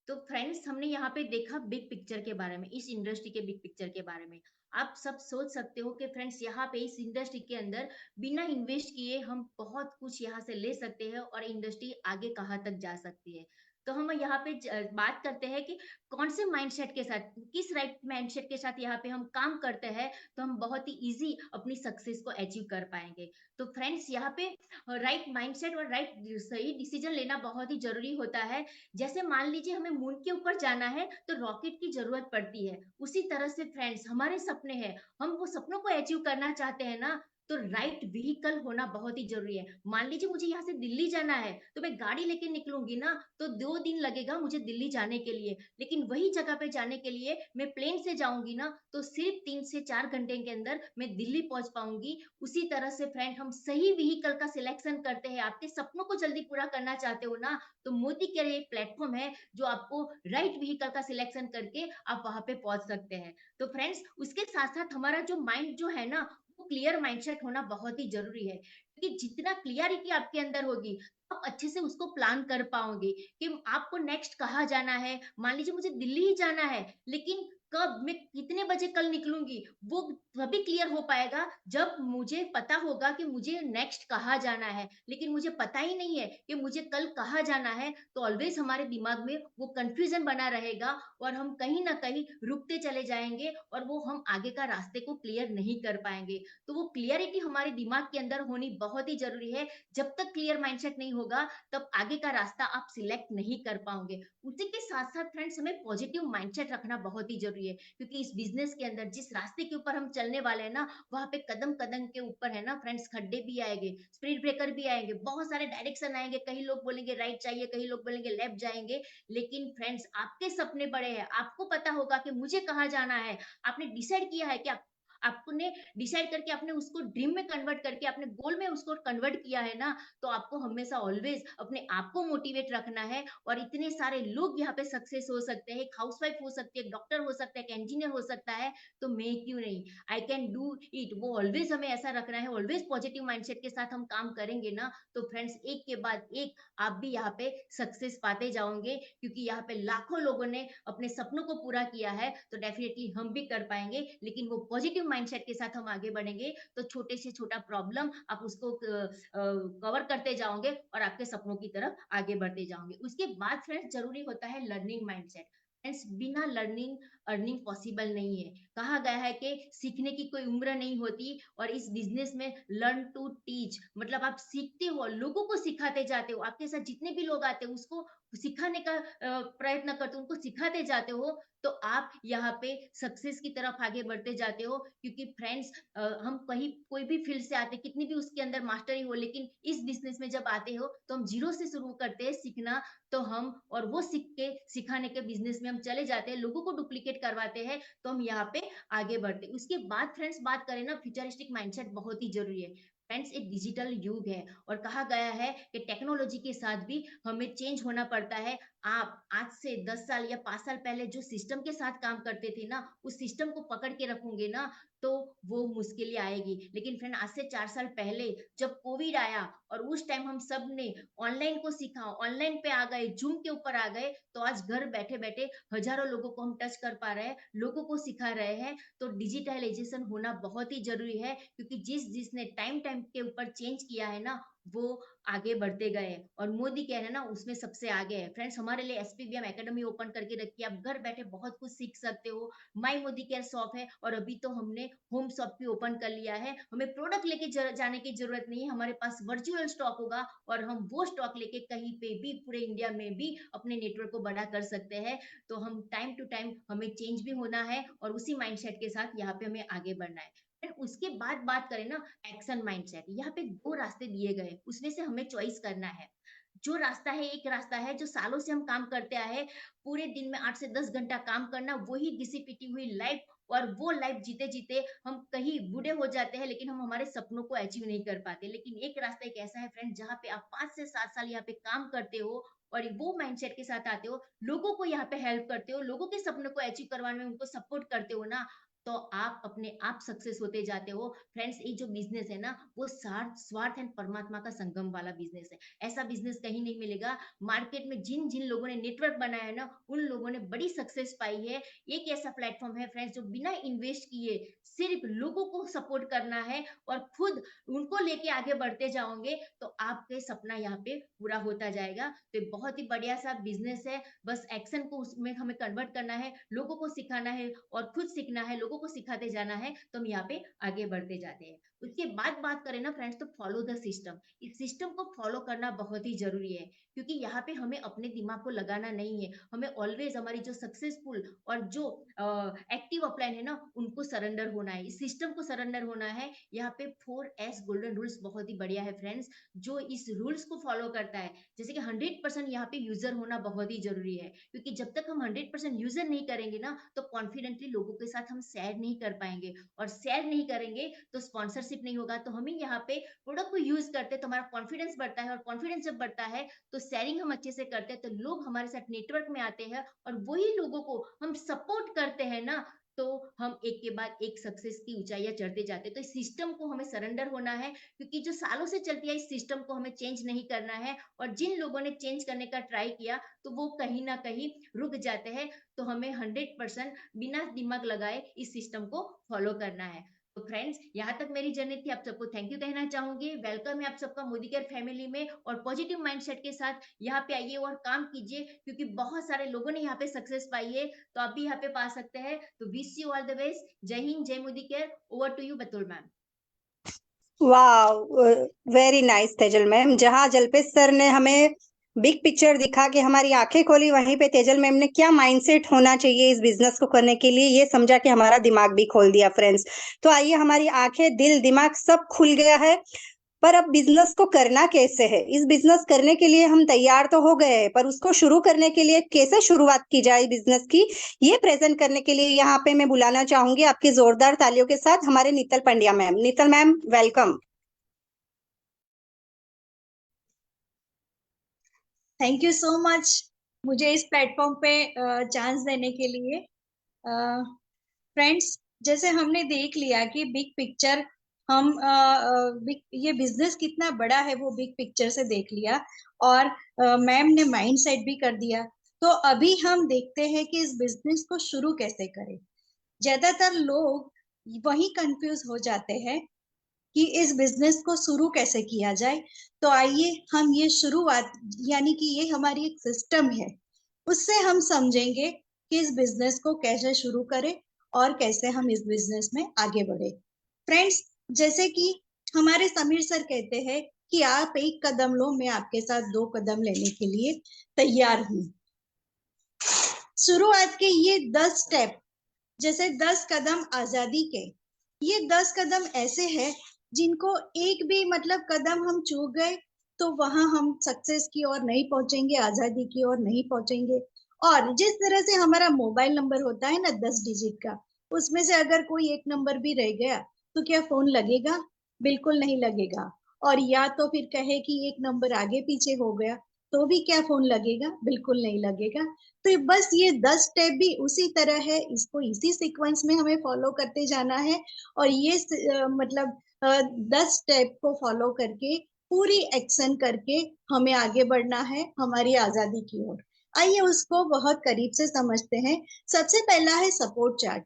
तो फ्रेंड्स, हमने यहाँ पे देखा बिग पिक्चर के बारे में, इस इंडस्ट्री के बिग पिक्चर के बारे में। आप सब सोच सकते हो कि फ्रेंड्स यहाँ पे इस इंडस्ट्री के अंदर बिना इन्वेस्ट किए हम बहुत कुछ यहाँ से ले सकते हैं और इंडस्ट्री आगे कहाँ तक जा सकती है। तो हम यहाँ पे बात करते हैं कि कौन से माइंडसेट के साथ, किस राइट माइंडसेट के साथ यहाँ पे हम काम करते हैं तो हम बहुत ही इजी अपनी सक्सेस को अचीव कर पाएंगे। तो फ्रेंड्स, यहाँ पे राइट माइंडसेट और राइट सही डिसीजन लेना बहुत ही जरूरी होता है। जैसे मान लीजिए हमें मून के ऊपर जाना है तो रॉकेट की जरूरत पड़ती है, उसी तरह से फ्रेंड्स हमारे सपने हैं, हम वो सपनों को अचीव करना चाहते हैं ना, तो राइट व्हीकल होना बहुत ही जरूरी है। मान लीजिए मुझे यहाँ से दिल्ली जाना है तो मैं गाड़ी लेके निकलूंगी ना, तो 2 दिन लगेगा मुझे दिल्ली जाने के लिए। लेकिन वही जगह पे जाने के लिए मैं प्लेन से जाऊंगी ना, तो सिर्फ 3 से 4 घंटे के अंदर मैं दिल्ली पहुंच पाऊंगी। उसी तरह से फ्रेंड, हम सही व्हीकल का सिलेक्शन करते हैं। आपके सपनों को जल्दी पूरा करना चाहते हो ना, तो मोदी केयर एक प्लेटफॉर्म है जो आपको राइट व्हीकल का सिलेक्शन करके आप वहां पे पहुंच सकते हैं। तो फ्रेंड्स, उसके साथ साथ हमारा जो माइंड जो है ना, वो क्लियर माइंडसेट होना बहुत ही जरूरी है, क्योंकि जितना क्लियरिटी आपके अंदर होगी आप अच्छे से उसको प्लान कर पाओगे कि आपको नेक्स्ट कहाँ जाना है। मान लीजिए मुझे दिल्ली ही जाना है, लेकिन कब, मैं कितने बजे कल निकलूंगी, वो तभी क्लियर हो पाएगा जब मुझे पता होगा कि मुझे नेक्स्ट कहाँ जाना है। लेकिन मुझे पता ही नहीं है कि मुझे कल कहाँ जाना है, तो ऑलवेज हमारे दिमाग में वो कंफ्यूजन बना रहेगा और हम कहीं ना कहीं रुकते चले जाएंगे और वो हम आगे का रास्ते को क्लियर नहीं कर पाएंगे। तो वो क्लियरिटी हमारे दिमाग के अंदर होनी बहुत ही जरूरी है। जब तक क्लियर माइंडसेट नहीं होगा तब आगे का रास्ता आप सिलेक्ट नहीं कर पाओगे। उसी के साथ साथ फ्रेंड्स, हमें पॉजिटिव माइंडसेट रखना बहुत ही जरूरी है, क्योंकि इस बिजनेस के अंदर जिस रास्ते के ऊपर हम चलने वाले हैं ना, वहां पे कदम कदम के ऊपर है ना फ्रेंड्स, खड्डे भी आएंगे, स्पीड ब्रेकर भी आएंगे, बहुत सारे डायरेक्शन आएंगे। कई लोग बोलेंगे राइट चाहिए, कई लोग बोलेंगे लेफ्ट जाएंगे। लेकिन फ्रेंड्स, आपके सपने बड़े हैं, आपको पता होगा कि मुझे कहाँ जाना है। आपने डिसाइड किया है कि आपने डिसाइड करके आपने उसको ड्रीम में कन्वर्ट करके अपने गोल में उसको कन्वर्ट किया है ना, तो आपको हमेशा ऑलवेज अपने आप को मोटिवेट रखना है। और इतने सारे लोग यहाँ पे सक्सेस हो सकते हैं, एक हाउसवाइफ हो सकती है, एक डॉक्टर हो सकता है, एक इंजीनियर हो सकता है, तो मैं क्यों नहीं, आई कैन डू इट। वो ऑलवेज हमें ऐसा रखना है, ऑलवेज पॉजिटिव माइंडसेट के साथ हम काम करेंगे ना, तो फ्रेंड्स एक के बाद एक आप भी यहाँ पे सक्सेस पाते जाओगे, क्योंकि यहाँ पे लाखों लोगों ने अपने सपनों को पूरा किया है, तो डेफिनेटली हम भी कर पाएंगे। लेकिन वो पॉजिटिव माइंडसेट के साथ हम आगे बढ़ेंगे तो छोटे से छोटा प्रॉब्लम आप उसको कवर करते जाओगे और आपके सपनों की तरफ आगे बढ़ते जाओगे। उसके बाद फ्रेंड्स, जरूरी होता है लर्निंग माइंडसेट। फ्रेंड्स, बिना लर्निंग अर्निंग पॉसिबल नहीं है। कहा गया है कि सीखने की कोई उम्र नहीं होती, और इस बिजनेस में लर्न टू टीच, मतलब आप सीखते हो, लोगों को सिखाते जाते हो, आपके साथ जितने भी लोग आते हो उसको सिखाने का प्रयत्न करते हो, उनको सिखाते जाते हो, तो आप यहाँ पे सक्सेस की तरफ आगे बढ़ते जाते हो। क्योंकि फ्रेंड्स, हम कहीं कोई भी फील्ड से आते, कितनी भी उसके अंदर मास्टरी हो, लेकिन इस बिजनेस में जब आते हो तो हम जीरो से शुरू करते हैं सीखना। तो हम और वो सीख के सिखाने के बिजनेस में हम चले जाते हैं, लोगों को डुप्लीकेट करवाते हैं, तो हम यहाँ पे आगे बढ़ते। उसके बाद फ्रेंड्स, बात करें ना, फ्यूचरिस्टिक माइंडसेट बहुत ही जरूरी है। फ्रेंड्स, एक डिजिटल युग है और कहा गया है कि टेक्नोलॉजी के साथ भी हमें चेंज होना पड़ता है। आप आज से 10 साल या 5 साल पहले जो सिस्टम के साथ काम करते थे ना, उस सिस्टम को पकड़ के रखोगे ना, तो वो मुश्किलें आएगी। लेकिन फ्रेंड, आज से 4 साल पहले जब कोविड आया और उस टाइम हम सब ने ऑनलाइन को सीखा, ऑनलाइन पे आ गए, जूम के ऊपर आ गए, तो आज घर बैठे बैठे हजारों लोगों को हम टच कर पा रहे हैं, लोगों को सिखा रहे हैं। तो डिजिटलाइजेशन होना बहुत ही जरूरी है, क्योंकि जिसने टाइम टाइम के ऊपर चेंज किया है ना, वो आगे बढ़ते गए और मोदी केयर है ना उसमें सबसे आगे है। फ्रेंड्स हमारे लिए SPBM एकेडमी ओपन करके रखी है, आप घर बैठे बहुत कुछ सीख सकते हो। माई मोदी केयर शॉप है और अभी तो हमने होम शॉप भी ओपन कर लिया है। हमें प्रोडक्ट लेके जाने की जरूरत नहीं है, हमारे पास वर्चुअल स्टॉक होगा और हम वो स्टॉक लेके कहीं पे भी पूरे इंडिया में भी अपने नेटवर्क को बड़ा कर सकते हैं। तो हम टाइम टू टाइम हमें चेंज भी होना है और उसी माइंडसेट के साथ यहाँ पे हमें आगे बढ़ना है। फिर उसके बाद बात करें ना एक्शन माइंडसेट, यहाँ पे 2 रास्ते दिए गए, उसमें से हमें चॉइस करना है। जो रास्ता है एक रास्ता है जो सालों से हम काम करते आए, पूरे दिन में 8 से 10 घंटा काम करना, वही घिसी पिटी हुई लाइफ और वो लाइफ जीते जीते हम कहीं बूढ़े हो जाते हैं लेकिन हम हमारे सपनों को अचीव नहीं कर पाते। लेकिन एक रास्ता एक ऐसा है फ्रेंड जहाँ पे आप 5 से 7 साल यहाँ पे काम करते हो और वो माइंडसेट के साथ आते हो, लोगों को यहाँ पे हेल्प करते हो, लोगों के सपनों को अचीव करवाने में उनको सपोर्ट करते हो ना, तो आप अपने आप सक्सेस होते जाते हो। फ्रेंड्स ये जो बिजनेस है ना वो स्वार्थ एंड परमात्मा का संगम वाला बिजनेस है। ऐसा बिजनेस कहीं नहीं मिलेगा। मार्केट में जिन जिन लोगों ने नेटवर्क बनाया है ना उन लोगों ने बड़ी सक्सेस पाई है। एक ऐसा प्लेटफॉर्म है फ्रेंड्स जो बिना इन्वेस्ट किए सिर्फ लोगों को सपोर्ट करना है और खुद उनको लेके आगे बढ़ते जाओगे तो आपके सपना यहाँ पे पूरा होता जाएगा। तो ये बहुत ही बढ़िया सा बिजनेस है, बस एक्शन को उसमें हमें कन्वर्ट करना है, लोगों को सिखाना है और खुद सीखना है, लोगों को सिखाते जाना है, तो हम यहाँ पे आगे बढ़ते जाते हैं। उसके बाद बात करें ना फ्रेंड्स तो फॉलो द सिस्टम। इस सिस्टम को फॉलो करना बहुत ही जरूरी है क्योंकि यहाँ पे हमें अपने दिमाग को लगाना नहीं है, हमें ऑलवेज हमारी जो सक्सेसफुल और जो एक्टिव अपलाइन है ना उनको सरेंडर होना है, इस सिस्टम को सरेंडर होना है। यहाँ पे 4S गोल्डन रूल्स बहुत ही बढ़िया है फ्रेंड्स, जो इस रूल्स को फॉलो करता है। जैसे कि 100% यहाँ पे यूजर होना बहुत ही जरूरी है क्योंकि जब तक हम 100% यूजर नहीं करेंगे ना तो कॉन्फिडेंटली लोगों के साथ हम शेयर नहीं कर पाएंगे और शेयर नहीं करेंगे तो स्पॉन्सरशिप नहीं होगा। तो हमें यहाँ पे प्रोडक्ट को यूज करते तो हमारा कॉन्फिडेंस बढ़ता है और कॉन्फिडेंस जब बढ़ता है तो शेयरिंग हम अच्छे से करते हैं तो लोग हमारे साथ नेटवर्क में आते हैं और वही लोगों को हम सपोर्ट करते हैं ना, तो हम एक के बाद एक सक्सेस की ऊंचाइयां चढ़ते जाते हैं। तो इस सिस्टम को हमें सरेंडर होना है क्योंकि जो सालों से चलती है इस सिस्टम को हमें चेंज नहीं करना है और जिन लोगों ने चेंज करने का ट्राई किया तो वो कहीं ना कहीं रुक जाते हैं। तो हमें 100% बिना दिमाग लगाए इस सिस्टम को फॉलो करना है। तो फ्रेंड्स यहाँ तक मेरी जर्नी थी, आप सबको थैंक यू कहना चाहूंगी। वेलकम है आप सबका मोदी केयर फैमिली में और पॉजिटिव माइंडसेट के साथ यहाँ पे आइए और काम कीजिए क्योंकि बहुत सारे लोगों ने यहाँ पे सक्सेस पाई है तो आप भी यहाँ पे पा सकते हैं। तो wish you all the best. जय हिंद, जय Modi care. Over to you Batul ma'am. वाह, वेरी नाइस तेजल मैम। जहाँ जल्पेश सर ने हमें बिग पिक्चर दिखा के हमारी आंखें खोली, वहीं पे तेजल मैम ने क्या माइंडसेट होना चाहिए इस बिजनेस को करने के लिए ये समझा के हमारा दिमाग भी खोल दिया फ्रेंड्स। तो आइए, हमारी आंखें, दिल, दिमाग सब खुल गया है। पर अब बिजनेस को करना कैसे है, इस बिजनेस करने के लिए हम तैयार तो हो गए हैं, पर उसको शुरू करने के लिए कैसे शुरुआत की जाए बिजनेस की, ये प्रेजेंट करने के लिए यहाँ पे मैं बुलाना चाहूंगी आपकी जोरदार तालियों के साथ हमारे Nital Pandya ma'am. Nital ma'am, welcome. Thank you so much मुझे इस प्लेटफॉर्म पे चांस देने के लिए। फ्रेंड्स, जैसे हमने देख लिया कि बिग पिक्चर हम ये बिजनेस कितना बड़ा है वो बिग पिक्चर से देख लिया और मैम ने माइंडसेट भी कर दिया। तो अभी हम देखते हैं कि इस बिजनेस को शुरू कैसे करें। ज्यादातर लोग वही कंफ्यूज हो जाते हैं कि इस बिजनेस को शुरू कैसे किया जाए। तो आइए हम ये शुरुआत, यानी कि ये हमारी एक सिस्टम है, उससे हम समझेंगे कि इस बिजनेस को कैसे शुरू करें और कैसे हम इस बिजनेस में आगे बढ़े। फ्रेंड्स, जैसे कि हमारे समीर सर कहते हैं कि आप एक कदम लो, मैं आपके साथ 2 कदम लेने के लिए तैयार हूँ। शुरुआत के ये 10 स्टेप, जैसे 10 कदम आजादी के, ये 10 कदम ऐसे हैं जिनको एक भी मतलब कदम हम चूक गए तो वहां हम सक्सेस की ओर नहीं पहुंचेंगे, आजादी की ओर नहीं पहुंचेंगे। और जिस तरह से हमारा मोबाइल नंबर होता है ना 10 डिजिट का, उसमें से अगर कोई एक नंबर भी रह गया तो क्या फोन लगेगा? बिल्कुल नहीं लगेगा। और या तो फिर कहे कि एक नंबर आगे पीछे हो गया तो भी क्या फोन लगेगा? बिल्कुल नहीं लगेगा। तो बस ये 10 स्टेप भी उसी तरह है, इसको इसी सीक्वेंस में हमें फॉलो करते जाना है और ये मतलब 10 स्टेप को फॉलो करके पूरी एक्शन करके हमें आगे बढ़ना है हमारी आजादी की ओर। आइए उसको बहुत करीब से समझते हैं। सबसे पहला है सपोर्ट चार्ट।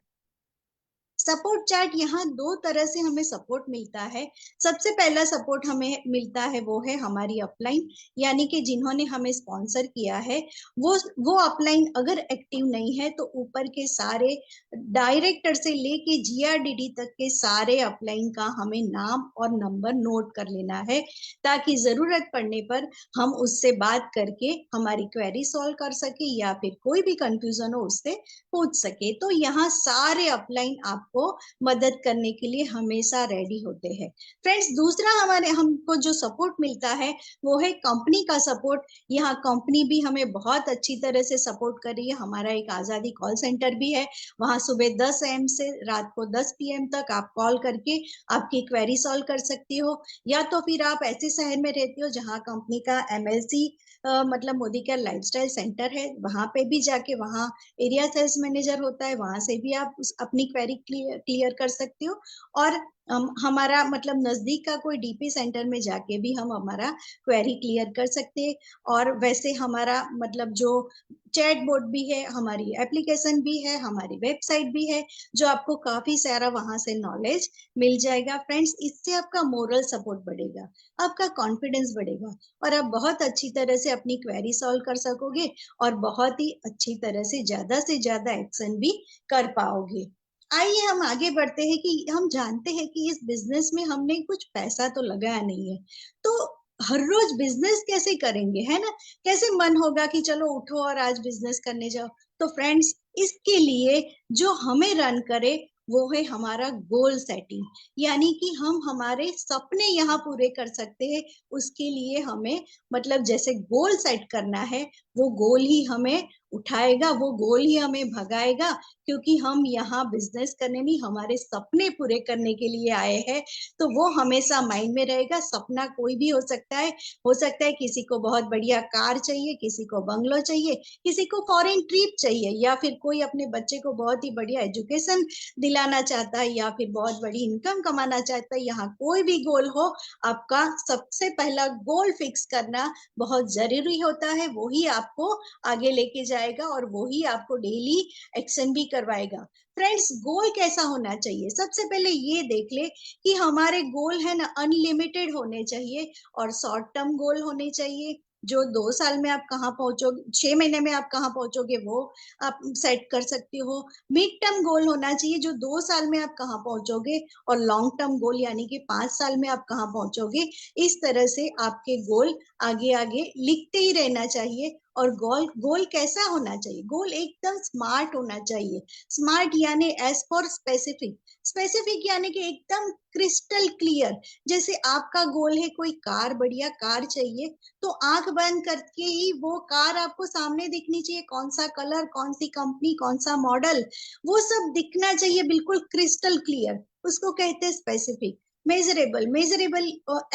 सपोर्ट चैट यहाँ 2 तरह से हमें सपोर्ट मिलता है। सबसे पहला सपोर्ट हमें मिलता है वो है हमारी अपलाइन, यानी कि जिन्होंने हमें स्पॉन्सर किया है वो अपलाइन अगर एक्टिव नहीं है तो ऊपर के सारे डायरेक्टर से लेके जीआरडीडी तक के सारे अपलाइन का हमें नाम और नंबर नोट कर लेना है, ताकि जरूरत पड़ने पर हम उससे बात करके हमारी क्वेरी सॉल्व कर सके या फिर कोई भी कंफ्यूजन हो उससे पूछ सके। तो यहाँ सारे अपलाइन आपको मदद करने के लिए हमेशा रेडी होते हैं। फ्रेंड्स, दूसरा हमको जो सपोर्ट मिलता है वो है कंपनी का सपोर्ट। यहाँ कंपनी भी हमें बहुत अच्छी तरह से सपोर्ट कर रही है। हमारा एक आजादी कॉल सेंटर भी है, वहां सुबह 10 AM से रात को 10 PM तक आप कॉल करके आपकी क्वेरी सॉल्व कर सकती हो। या तो फिर आप ऐसे शहर में रहती हो जहाँ कंपनी का MLC मतलब मोदी केयर लाइफस्टाइल सेंटर है, वहां पे भी जाके वहाँ एरिया सेल्स मैनेजर होता है, वहां से भी आप अपनी क्वेरी क्लियर कर सकते हो। और हमारा मतलब नजदीक का कोई डीपी सेंटर में जाके भी हम हमारा क्वेरी क्लियर कर सकते हैं। और वैसे हमारा मतलब जो चैट बोर्ड भी है, हमारी एप्लीकेशन भी है, हमारी वेबसाइट भी है, जो आपको काफी सारा वहां से नॉलेज मिल जाएगा। फ्रेंड्स, इससे आपका मोरल सपोर्ट बढ़ेगा, आपका कॉन्फिडेंस बढ़ेगा और आप बहुत अच्छी तरह से अपनी क्वेरी सॉल्व कर सकोगे और बहुत ही अच्छी तरह से ज्यादा एक्शन भी कर पाओगे। आइए हम आगे बढ़ते हैं कि हम जानते हैं कि इस बिजनेस में हमने कुछ पैसा तो लगाया नहीं है, तो हर रोज बिजनेस कैसे करेंगे, है ना? कैसे मन होगा कि चलो उठो और आज बिजनेस करने जाओ? तो फ्रेंड्स, इसके लिए जो हमें रन करे वो है हमारा गोल सेटिंग, यानी कि हम हमारे सपने यहाँ पूरे कर सकते हैं। उसके लिए हमें मतलब जैसे गोल सेट करना है, वो गोल ही हमें उठाएगा, वो गोल ही हमें भगाएगा, क्योंकि हम यहाँ बिजनेस करने नहीं, हमारे सपने पूरे करने के लिए आए हैं। तो वो हमेशा माइंड में रहेगा। सपना कोई भी हो सकता है, किसी को बहुत बढ़िया कार चाहिए, किसी को बंगलो चाहिए, किसी को फॉरेन ट्रिप चाहिए, या फिर कोई अपने बच्चे को बहुत ही बढ़िया एजुकेशन दिलाना चाहता है, या फिर बहुत बड़ी इनकम कमाना चाहता है। यहाँ कोई भी गोल हो, आपका सबसे पहला गोल फिक्स करना बहुत जरूरी होता है। वही आपको आगे लेके जाएगा और वही आपको डेली एक्शन भी करवाएगा। फ्रेंड्स, गोल कैसा होना चाहिए? सबसे पहले ये देख ले कि हमारे गोल है ना अनलिमिटेड होने चाहिए और शॉर्ट टर्म गोल होने चाहिए। जो 2 साल में आप कहाँ पहुंचोगे, 6 महीने में आप कहाँ पहुंचोगे वो आप सेट कर सकते हो। मिड टर्म गोल होना चाहिए, जो 2 साल में आप कहाँ पहुंचोगे, और लॉन्ग टर्म गोल यानी कि 5 साल में आप कहाँ पहुंचोगे। इस तरह से आपके गोल आगे आगे लिखते ही रहना चाहिए। और गोल कैसा होना चाहिए? गोल एकदम स्मार्ट होना चाहिए। स्मार्ट यानी एज फॉर स्पेसिफिक यानी कि एकदम क्रिस्टल क्लियर। जैसे आपका गोल है कोई कार, बढ़िया कार चाहिए, तो आंख बंद करके ही वो कार आपको सामने दिखनी चाहिए। कौन सा कलर, कौन सी कंपनी, कौन सा मॉडल, वो सब दिखना चाहिए बिल्कुल क्रिस्टल क्लियर। उसको कहते हैं specific. Measurable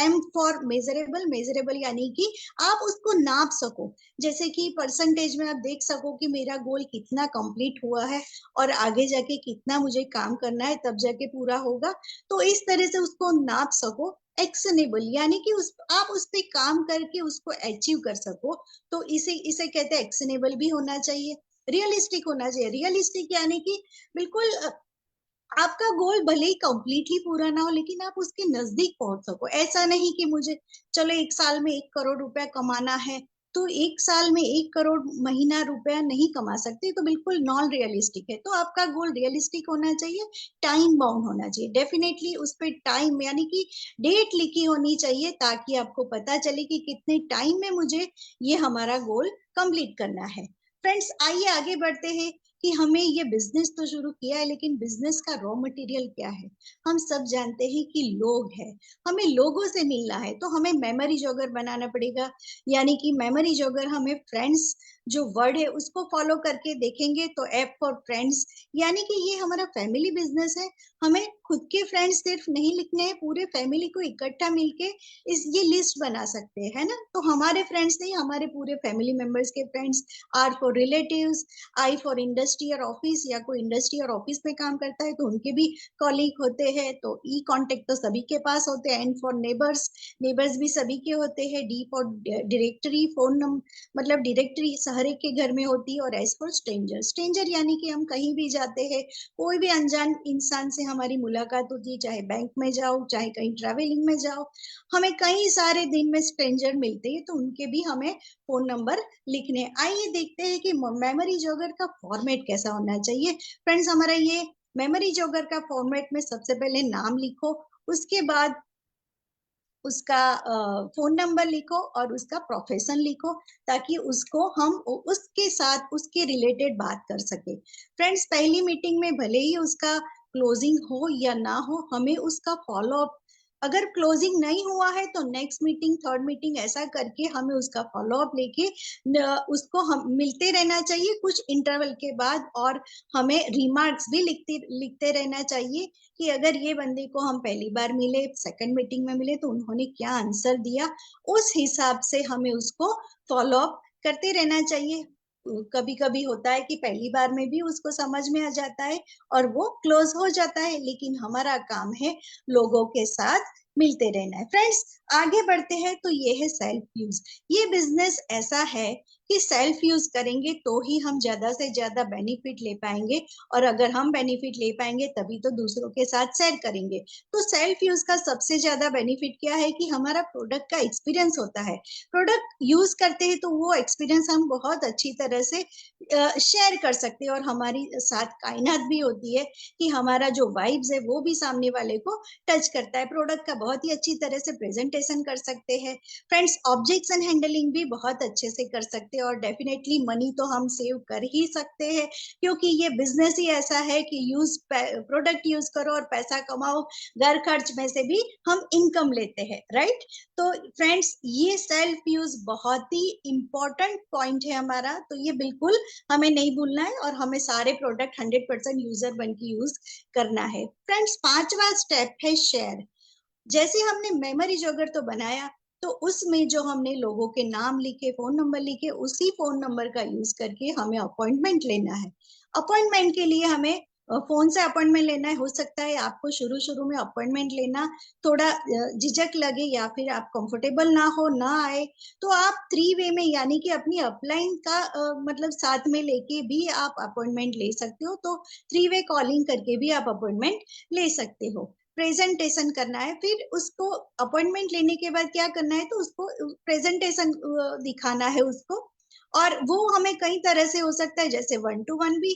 M for measurable यानी कि आप उसको नाप सको। जैसे कि परसेंटेज में आप देख सको कि मेरा गोल कितना कंप्लीट हुआ है और आगे जाके कितना मुझे काम करना है, तब जाके पूरा होगा। तो इस तरह से उसको नाप सको। एक्शनेबल यानी कि आप उस पे काम करके उसको अचीव कर सको, तो इसे कहते हैं एक्शनेबल भी होना चाहिए। रियलिस्टिक होना चाहिए। रियलिस्टिक यानी कि बिल्कुल आपका गोल भले ही कंप्लीटली पूरा ना हो, लेकिन आप उसके नजदीक पहुंच सको। ऐसा नहीं कि मुझे चलो 1 साल में 1 करोड़ रुपया कमाना है, तो 1 साल में 1 करोड़ महीना रुपया नहीं कमा सकते, तो बिल्कुल नॉन रियलिस्टिक है। तो आपका गोल रियलिस्टिक होना चाहिए, टाइम बाउंड होना चाहिए। डेफिनेटली उस पर टाइम यानी कि डेट लिखी होनी चाहिए, ताकि आपको पता चले कि कितने टाइम में मुझे ये हमारा गोल कंप्लीट करना है। फ्रेंड्स, आइए आगे बढ़ते हैं कि हमें ये बिजनेस तो शुरू किया है, लेकिन बिजनेस का रॉ मटेरियल क्या है? हम सब जानते हैं कि लोग हैं। हमें लोगों से मिलना है, तो हमें मेमोरी जॉगर बनाना पड़ेगा। यानी कि मेमोरी जॉगर हमें फ्रेंड्स जो वर्ड है उसको फॉलो करके देखेंगे, तो एफ फॉर फ्रेंड्स, यानी कि ये हमारा फैमिली बिजनेस है। हमें खुद के फ्रेंड्स सिर्फ नहीं लिखने हैं, पूरे फैमिली को इकट्ठा मिलके ये लिस्ट बना सकते हैं, है ना? तो हमारे फ्रेंड्स नहीं, हमारे पूरे फैमिली मेंबर्स के friends. R for relatives, I for industry और ऑफिस, या कोई इंडस्ट्री और ऑफिस में काम करता है तो उनके भी कॉलीग होते हैं, तो ई कॉन्टेक्ट तो सभी के पास होते हैं। एन फॉर नेबर्स, नेबर्स भी सभी के होते हैं। D for directory, phone number मतलब डायरेक्टरी हर एक के घर में होती है। और एज फॉर स्ट्रेंजर, स्ट्रेंजर यानी कि हम कहीं भी जाते हैं, कोई भी अनजान इंसान से हमारी मुलाकात होती है, चाहे बैंक में जाओ, चाहे कहीं ट्रैवलिंग में जाओ, हमें कई सारे दिन में स्ट्रेंजर मिलते हैं, तो उनके भी हमें फोन नंबर लिखने। आइए देखते हैं कि मेमोरी जॉगर का फॉर्मेट कैसा होना चाहिए। फ्रेंड्स, हमारा ये मेमोरी जॉगर का फॉर्मेट में सबसे पहले नाम लिखो, उसके बाद उसका फोन नंबर लिखो और उसका प्रोफेशन लिखो, ताकि उसको हम उसके साथ उसके रिलेटेड बात कर सके। फ्रेंड्स, पहली मीटिंग में भले ही उसका क्लोजिंग हो या ना हो, हमें उसका फॉलो अप, अगर क्लोजिंग नहीं हुआ है तो नेक्स्ट मीटिंग, थर्ड मीटिंग, ऐसा करके हमें उसका फॉलो अप लेके उसको हम मिलते रहना चाहिए कुछ इंटरवल के बाद। और हमें रिमार्क्स भी लिखते रहना चाहिए कि अगर ये बंदे को हम पहली बार मिले, सेकंड मीटिंग में मिले, तो उन्होंने क्या आंसर दिया, उस हिसाब से हमें उसको फॉलो अप करते रहना चाहिए। कभी कभी होता है कि पहली बार में भी उसको समझ में आ जाता है और वो क्लोज हो जाता है, लेकिन हमारा काम है लोगों के साथ मिलते रहना है। फ्रेंड्स, आगे बढ़ते हैं तो ये है सेल्फ यूज। ये बिजनेस ऐसा है कि सेल्फ यूज करेंगे तो ही हम ज्यादा से ज्यादा बेनिफिट ले पाएंगे, और अगर हम बेनिफिट ले पाएंगे तभी तो दूसरों के साथ शेयर करेंगे। तो सेल्फ यूज का सबसे ज्यादा बेनिफिट क्या है कि हमारा प्रोडक्ट का एक्सपीरियंस होता है। प्रोडक्ट यूज करते हैं तो वो एक्सपीरियंस हम बहुत अच्छी तरह से शेयर कर सकते हैं, और हमारी साथ कायनात भी होती है कि हमारा जो वाइब्स है वो भी सामने वाले को टच करता है। प्रोडक्ट का बहुत ही अच्छी तरह से प्रेजेंटेशन कर सकते हैं। फ्रेंड्स, ऑब्जेक्शन हैंडलिंग भी बहुत अच्छे से कर सकते हैं, और डेफिनेटली मनी तो हम सेव कर ही सकते हैं, क्योंकि ये बिजनेस ही ऐसा है कि प्रोडक्ट यूज करो और पैसा कमाओ, घर खर्च में से भी हम इनकम लेते हैं, राइट। तो फ्रेंड्स, ये सेल्फ यूज बहुत ही इंपॉर्टेंट पॉइंट है हमारा, तो ये बिल्कुल हमें नहीं भूलना है, और हमें सारे प्रोडक्ट 100% यूजर बन के यूज करना है। फ्रेंड्स, 5वां स्टेप है शेयर। जैसे हमने मेमोरी जॉगर तो बनाया, तो उसमें जो हमने लोगों के नाम लिखे, फोन नंबर लिखे, उसी फोन नंबर का यूज करके हमें अपॉइंटमेंट लेना है। अपॉइंटमेंट के लिए हमें फोन से अपॉइंटमेंट लेना है। हो सकता है आपको शुरू शुरू में अपॉइंटमेंट लेना थोड़ा झिझक लगे, या फिर आप कंफर्टेबल ना हो, ना आए, तो आप 3 वे में, यानी कि अपनी अपलाइन का मतलब साथ में लेके भी आप अपॉइंटमेंट ले सकते हो। तो 3 वे कॉलिंग करके भी आप अपॉइंटमेंट ले सकते हो। प्रेजेंटेशन करना है, फिर उसको अपॉइंटमेंट लेने के बाद क्या करना है, तो उसको प्रेजेंटेशन दिखाना है उसको। और वो हमें कई तरह से हो सकता है, जैसे 1 to 1 भी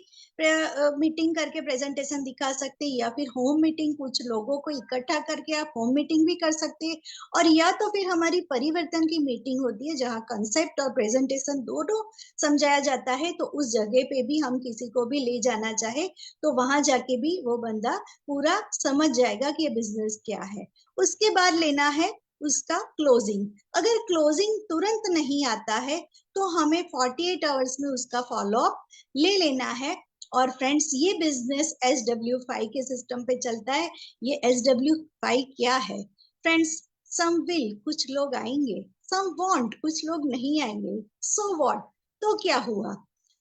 मीटिंग करके प्रेजेंटेशन दिखा सकते हैं, या फिर होम मीटिंग, कुछ लोगों को इकट्ठा करके आप होम मीटिंग भी कर सकते हैं। और या तो फिर हमारी परिवर्तन की मीटिंग होती है, जहाँ कंसेप्ट और प्रेजेंटेशन दोनों समझाया जाता है, तो उस जगह पे भी हम किसी को भी ले जाना चाहे तो वहां जाके भी वो बंदा पूरा समझ जाएगा कि ये बिजनेस क्या है। उसके बाद लेना है उसका क्लोजिंग। अगर क्लोजिंग तुरंत नहीं आता है तो हमें 48 आवर्स में उसका फॉलो अप ले लेना है। और फ्रेंड्स, ये बिजनेस SW5 के सिस्टम पे चलता है। ये SW5 क्या है फ्रेंड्स? सम विल, कुछ लोग आएंगे, सम वांट, कुछ लोग नहीं आएंगे, सो व्हाट, तो क्या हुआ,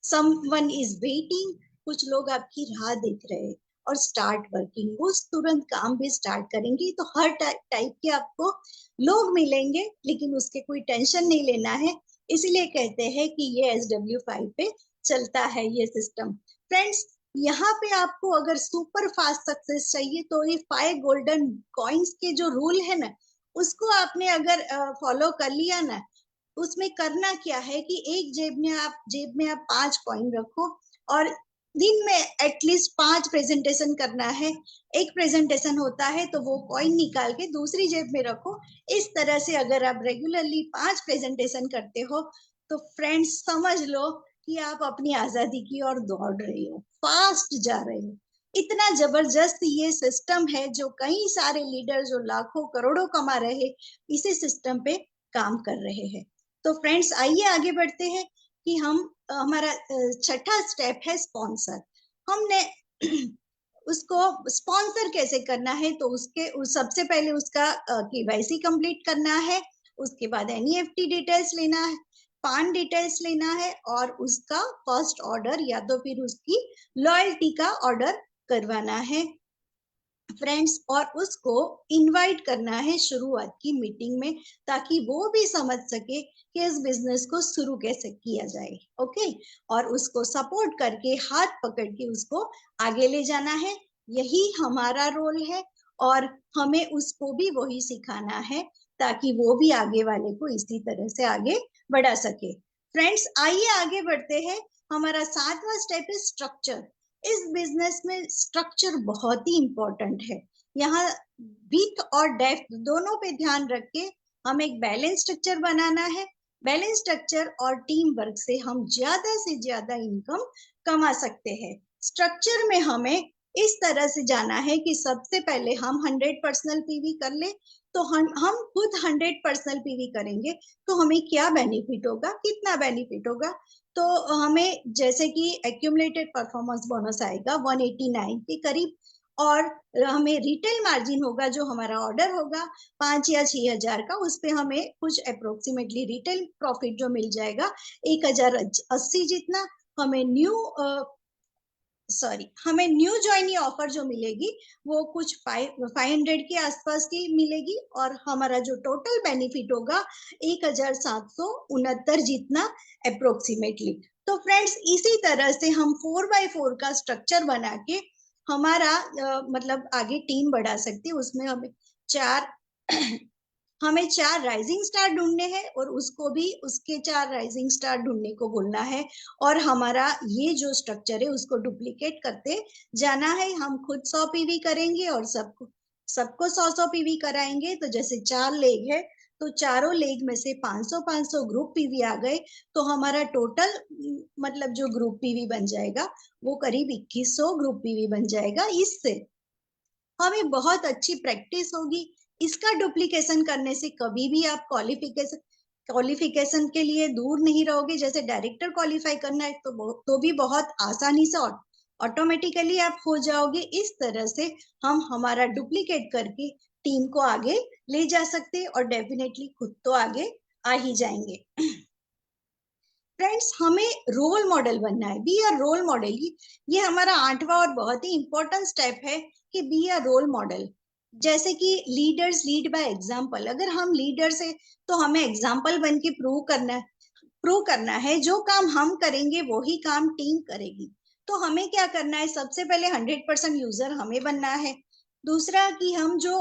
समवन इज वेटिंग, कुछ लोग आपकी राह देख रहे हैं, और स्टार्ट वर्किंग, वो तुरंत काम भी स्टार्ट करेंगे। तो हर टाइप के आपको लोग मिलेंगे, लेकिन उसके कोई टेंशन नहीं लेना है। इसीलिए कहते हैं कि ये SW5 पे चलता है ये सिस्टम। फ्रेंड्स, यहाँ पे आपको अगर सुपर फास्ट सक्सेस चाहिए तो ये 5 गोल्डन कॉइन्स के जो रूल है ना, उसको आपने अगर फॉलो कर लिया ना, उसमें करना क्या है कि एक जेब में आप 5 कॉइन रखो, और दिन में एटलीस्ट 5 प्रेजेंटेशन करना है। एक प्रेजेंटेशन होता है तो वो कॉइन निकाल के दूसरी जेब में रखो। इस तरह से अगर आप रेगुलरली 5 प्रेजेंटेशन करते हो, तो फ्रेंड्स समझ लो कि आप अपनी आजादी की ओर दौड़ रहे हो, फास्ट जा रहे हो। इतना जबरदस्त ये सिस्टम है, जो कई सारे लीडर जो लाखों करोड़ों कमा रहे, इसी सिस्टम पे काम कर रहे हैं। तो फ्रेंड्स, आइए आगे बढ़ते हैं कि हम हमारा छठा स्टेप है स्पॉन्सर। हमने उसको स्पॉन्सर कैसे करना है, तो सबसे पहले उसका KYC कंप्लीट करना है। उसके बाद NEFT डिटेल्स लेना है, पान डिटेल्स लेना है, और उसका फर्स्ट ऑर्डर या तो फिर उसकी लॉयल्टी का ऑर्डर करवाना है। फ्रेंड्स, और उसको इनवाइट करना है शुरुआत की मीटिंग में, ताकि वो भी समझ सके कि इस बिजनेस को शुरू कैसे किया जाए। ओके, और उसको सपोर्ट करके हाथ पकड़ के उसको आगे ले जाना है। यही हमारा रोल है और हमें उसको भी वही सिखाना है, ताकि वो भी आगे वाले को इसी तरह से आगे बढ़ा सके। फ्रेंड्स, आइए आगे बढ़ते हैं। हमारा 7वां स्टेप है स्ट्रक्चर। इस बिजनेस में स्ट्रक्चर बहुत ही इंपॉर्टेंट है। यहाँ विथ और डेप्थ दोनों पे ध्यान रख के हमें एक बैलेंस स्ट्रक्चर बनाना है। बैलेंस स्ट्रक्चर और टीम वर्क से हम ज्यादा से ज्यादा इनकम कमा सकते हैं। स्ट्रक्चर में हमें इस तरह से जाना है कि सबसे पहले हम 100 पर्सनल पीवी कर ले। तो हम खुद 100 पर्सनल पीवी करेंगे तो हमें क्या बेनिफिट होगा, कितना बेनिफिट होगा। तो हमें जैसे कि एक्यूमुलेटेड परफॉर्मेंस बोनस आएगा 189 के करीब, और हमें रिटेल मार्जिन होगा, जो हमारा ऑर्डर होगा 5 या 6,000 का, उस पे हमें कुछ अप्रोक्सीमेटली रिटेल प्रॉफिट जो मिल जाएगा 1,080 जितना। हमें हमें न्यू ज्वाइनी ऑफर जो मिलेगी वो कुछ 500 के आसपास की मिलेगी, और हमारा जो टोटल बेनिफिट होगा 1,769 जितना अप्रोक्सीमेटली। तो फ्रेंड्स, इसी तरह से हम 4x4 का स्ट्रक्चर बना के हमारा मतलब आगे टीम बढ़ा सकते हैं। उसमें हमें 4 राइजिंग स्टार ढूंढने हैं और उसको भी उसके 4 राइजिंग स्टार ढूंढने को बोलना है, और हमारा ये जो स्ट्रक्चर है उसको डुप्लीकेट करते जाना है। हम खुद 100 पीवी करेंगे और सबको 100 पीवी कराएंगे। तो जैसे 4 लेग है तो चारों लेग में से 500 ग्रुप पीवी आ गए, तो हमारा टोटल मतलब जो ग्रुप पीवी बन जाएगा वो करीब 2100 ग्रुप पीवी बन जाएगा। इससे हमें बहुत अच्छी प्रैक्टिस होगी। इसका डुप्लीकेशन करने से कभी भी आप क्वालिफिकेशन के लिए दूर नहीं रहोगे। जैसे डायरेक्टर क्वालिफाई करना है तो भी बहुत आसानी से ऑटोमेटिकली आप हो जाओगे। इस तरह से हम हमारा डुप्लीकेट करके टीम को आगे ले जा सकते हैं और डेफिनेटली खुद तो आगे आ ही जाएंगे। फ्रेंड्स, हमें रोल मॉडल बनना है, बी अ रोल मॉडल। ये हमारा 8वां और बहुत ही इंपॉर्टेंट स्टेप है कि बी अ रोल मॉडल। जैसे कि लीडर्स लीड बाय एग्जांपल। अगर हम लीडर्स है तो हमें एग्जांपल बन के प्रूव करना है। जो काम हम करेंगे वही काम टीम करेगी। तो हमें क्या करना है, सबसे पहले 100% यूजर हमें बनना है। दूसरा कि हम जो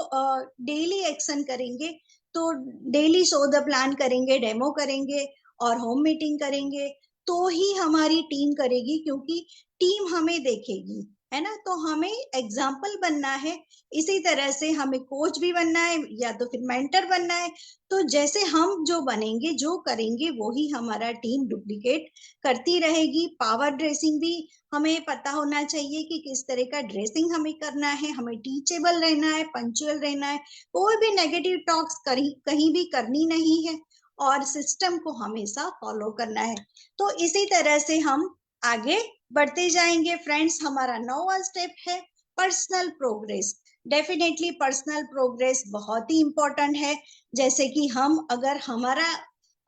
डेली एक्शन करेंगे, तो डेली शो द प्लान करेंगे, डेमो करेंगे और होम मीटिंग करेंगे, तो ही हमारी टीम करेगी, क्योंकि टीम हमें देखेगी, है ना। तो हमें एग्जाम्पल बनना है। इसी तरह से हमें कोच भी बनना है या तो फिर मेंटर बनना है। तो जैसे हम जो बनेंगे, जो करेंगे, वो ही हमारा टीम डुप्लीकेट करती रहेगी। पावर ड्रेसिंग भी हमें पता होना चाहिए कि किस तरह का ड्रेसिंग हमें करना है। हमें टीचेबल रहना है, पंक्चुअल रहना है, कोई भी नेगेटिव टॉक्स कहीं भी करनी नहीं है, और सिस्टम को हमेशा फॉलो करना है। तो इसी तरह से हम आगे बढ़ते जाएंगे। फ्रेंड्स, हमारा 9वां स्टेप है personal progress. Definitely personal progress बहुत ही इंपॉर्टेंट है। जैसे कि हम अगर हमारा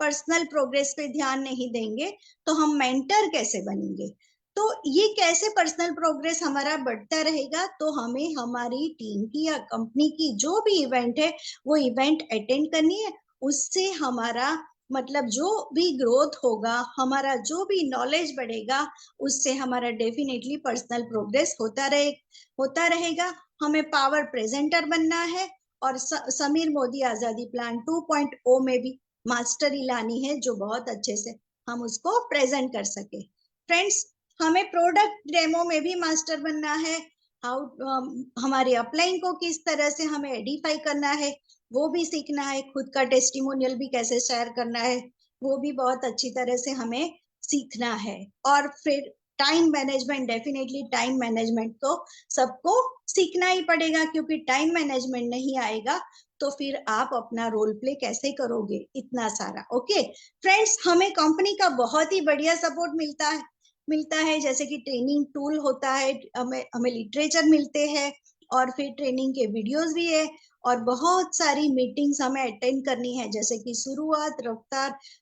पर्सनल प्रोग्रेस पे ध्यान नहीं देंगे तो हम मेंटर कैसे बनेंगे। तो ये कैसे पर्सनल प्रोग्रेस हमारा बढ़ता रहेगा, तो हमें हमारी टीम की या कंपनी की जो भी इवेंट है वो इवेंट अटेंड करनी है। उससे हमारा मतलब जो भी ग्रोथ होगा, हमारा जो भी नॉलेज बढ़ेगा, उससे हमारा डेफिनेटली पर्सनल प्रोग्रेस होता रहेगा। हमें पावर प्रेजेंटर बनना है और समीर मोदी आजादी प्लान 2.0 में भी मास्टरी लानी है, जो बहुत अच्छे से हम उसको प्रेजेंट कर सके। फ्रेंड्स, हमें प्रोडक्ट डेमो में भी मास्टर बनना है। हमारे अपलाइन को किस तरह से हमें एडिफाई करना है वो भी सीखना है। खुद का टेस्टिमोनियल भी कैसे शेयर करना है वो भी बहुत अच्छी तरह से हमें सीखना है। और फिर time management, definitely time management तो सबको सीखना ही पड़ेगा, क्योंकि टाइम मैनेजमेंट नहीं आएगा तो फिर आप अपना रोल प्ले कैसे करोगे इतना सारा। ओके फ्रेंड्स, हमें कंपनी का बहुत ही बढ़िया सपोर्ट मिलता है। जैसे कि ट्रेनिंग टूल होता है, हमें लिटरेचर मिलते हैं, और फिर ट्रेनिंग के वीडियोस भी है, और बहुत सारी मीटिंग्स हमें अटेंड करनी है। जैसे कि शुरुआत,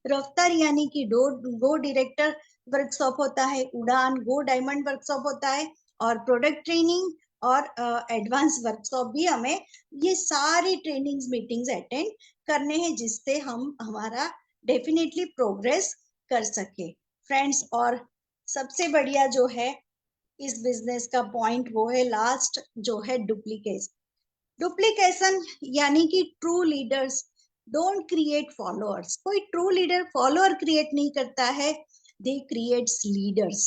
रफ्तार यानी कि गो डायरेक्टर वर्कशॉप होता है, उड़ान गो डायमंड वर्कशॉप होता है, और प्रोडक्ट ट्रेनिंग और एडवांस वर्कशॉप भी हमें ये सारी ट्रेनिंग्स मीटिंग्स अटेंड करने हैं, जिससे हम हमारा डेफिनेटली प्रोग्रेस कर सके फ्रेंड्स। और सबसे बढ़िया जो है इस बिजनेस का पॉइंट वो है लास्ट, जो है डुप्लीकेशन, यानी कि true leaders don't create followers. कोई ट्रू लीडर फॉलोअर क्रिएट नहीं करता है, दे क्रिएट्स लीडर्स,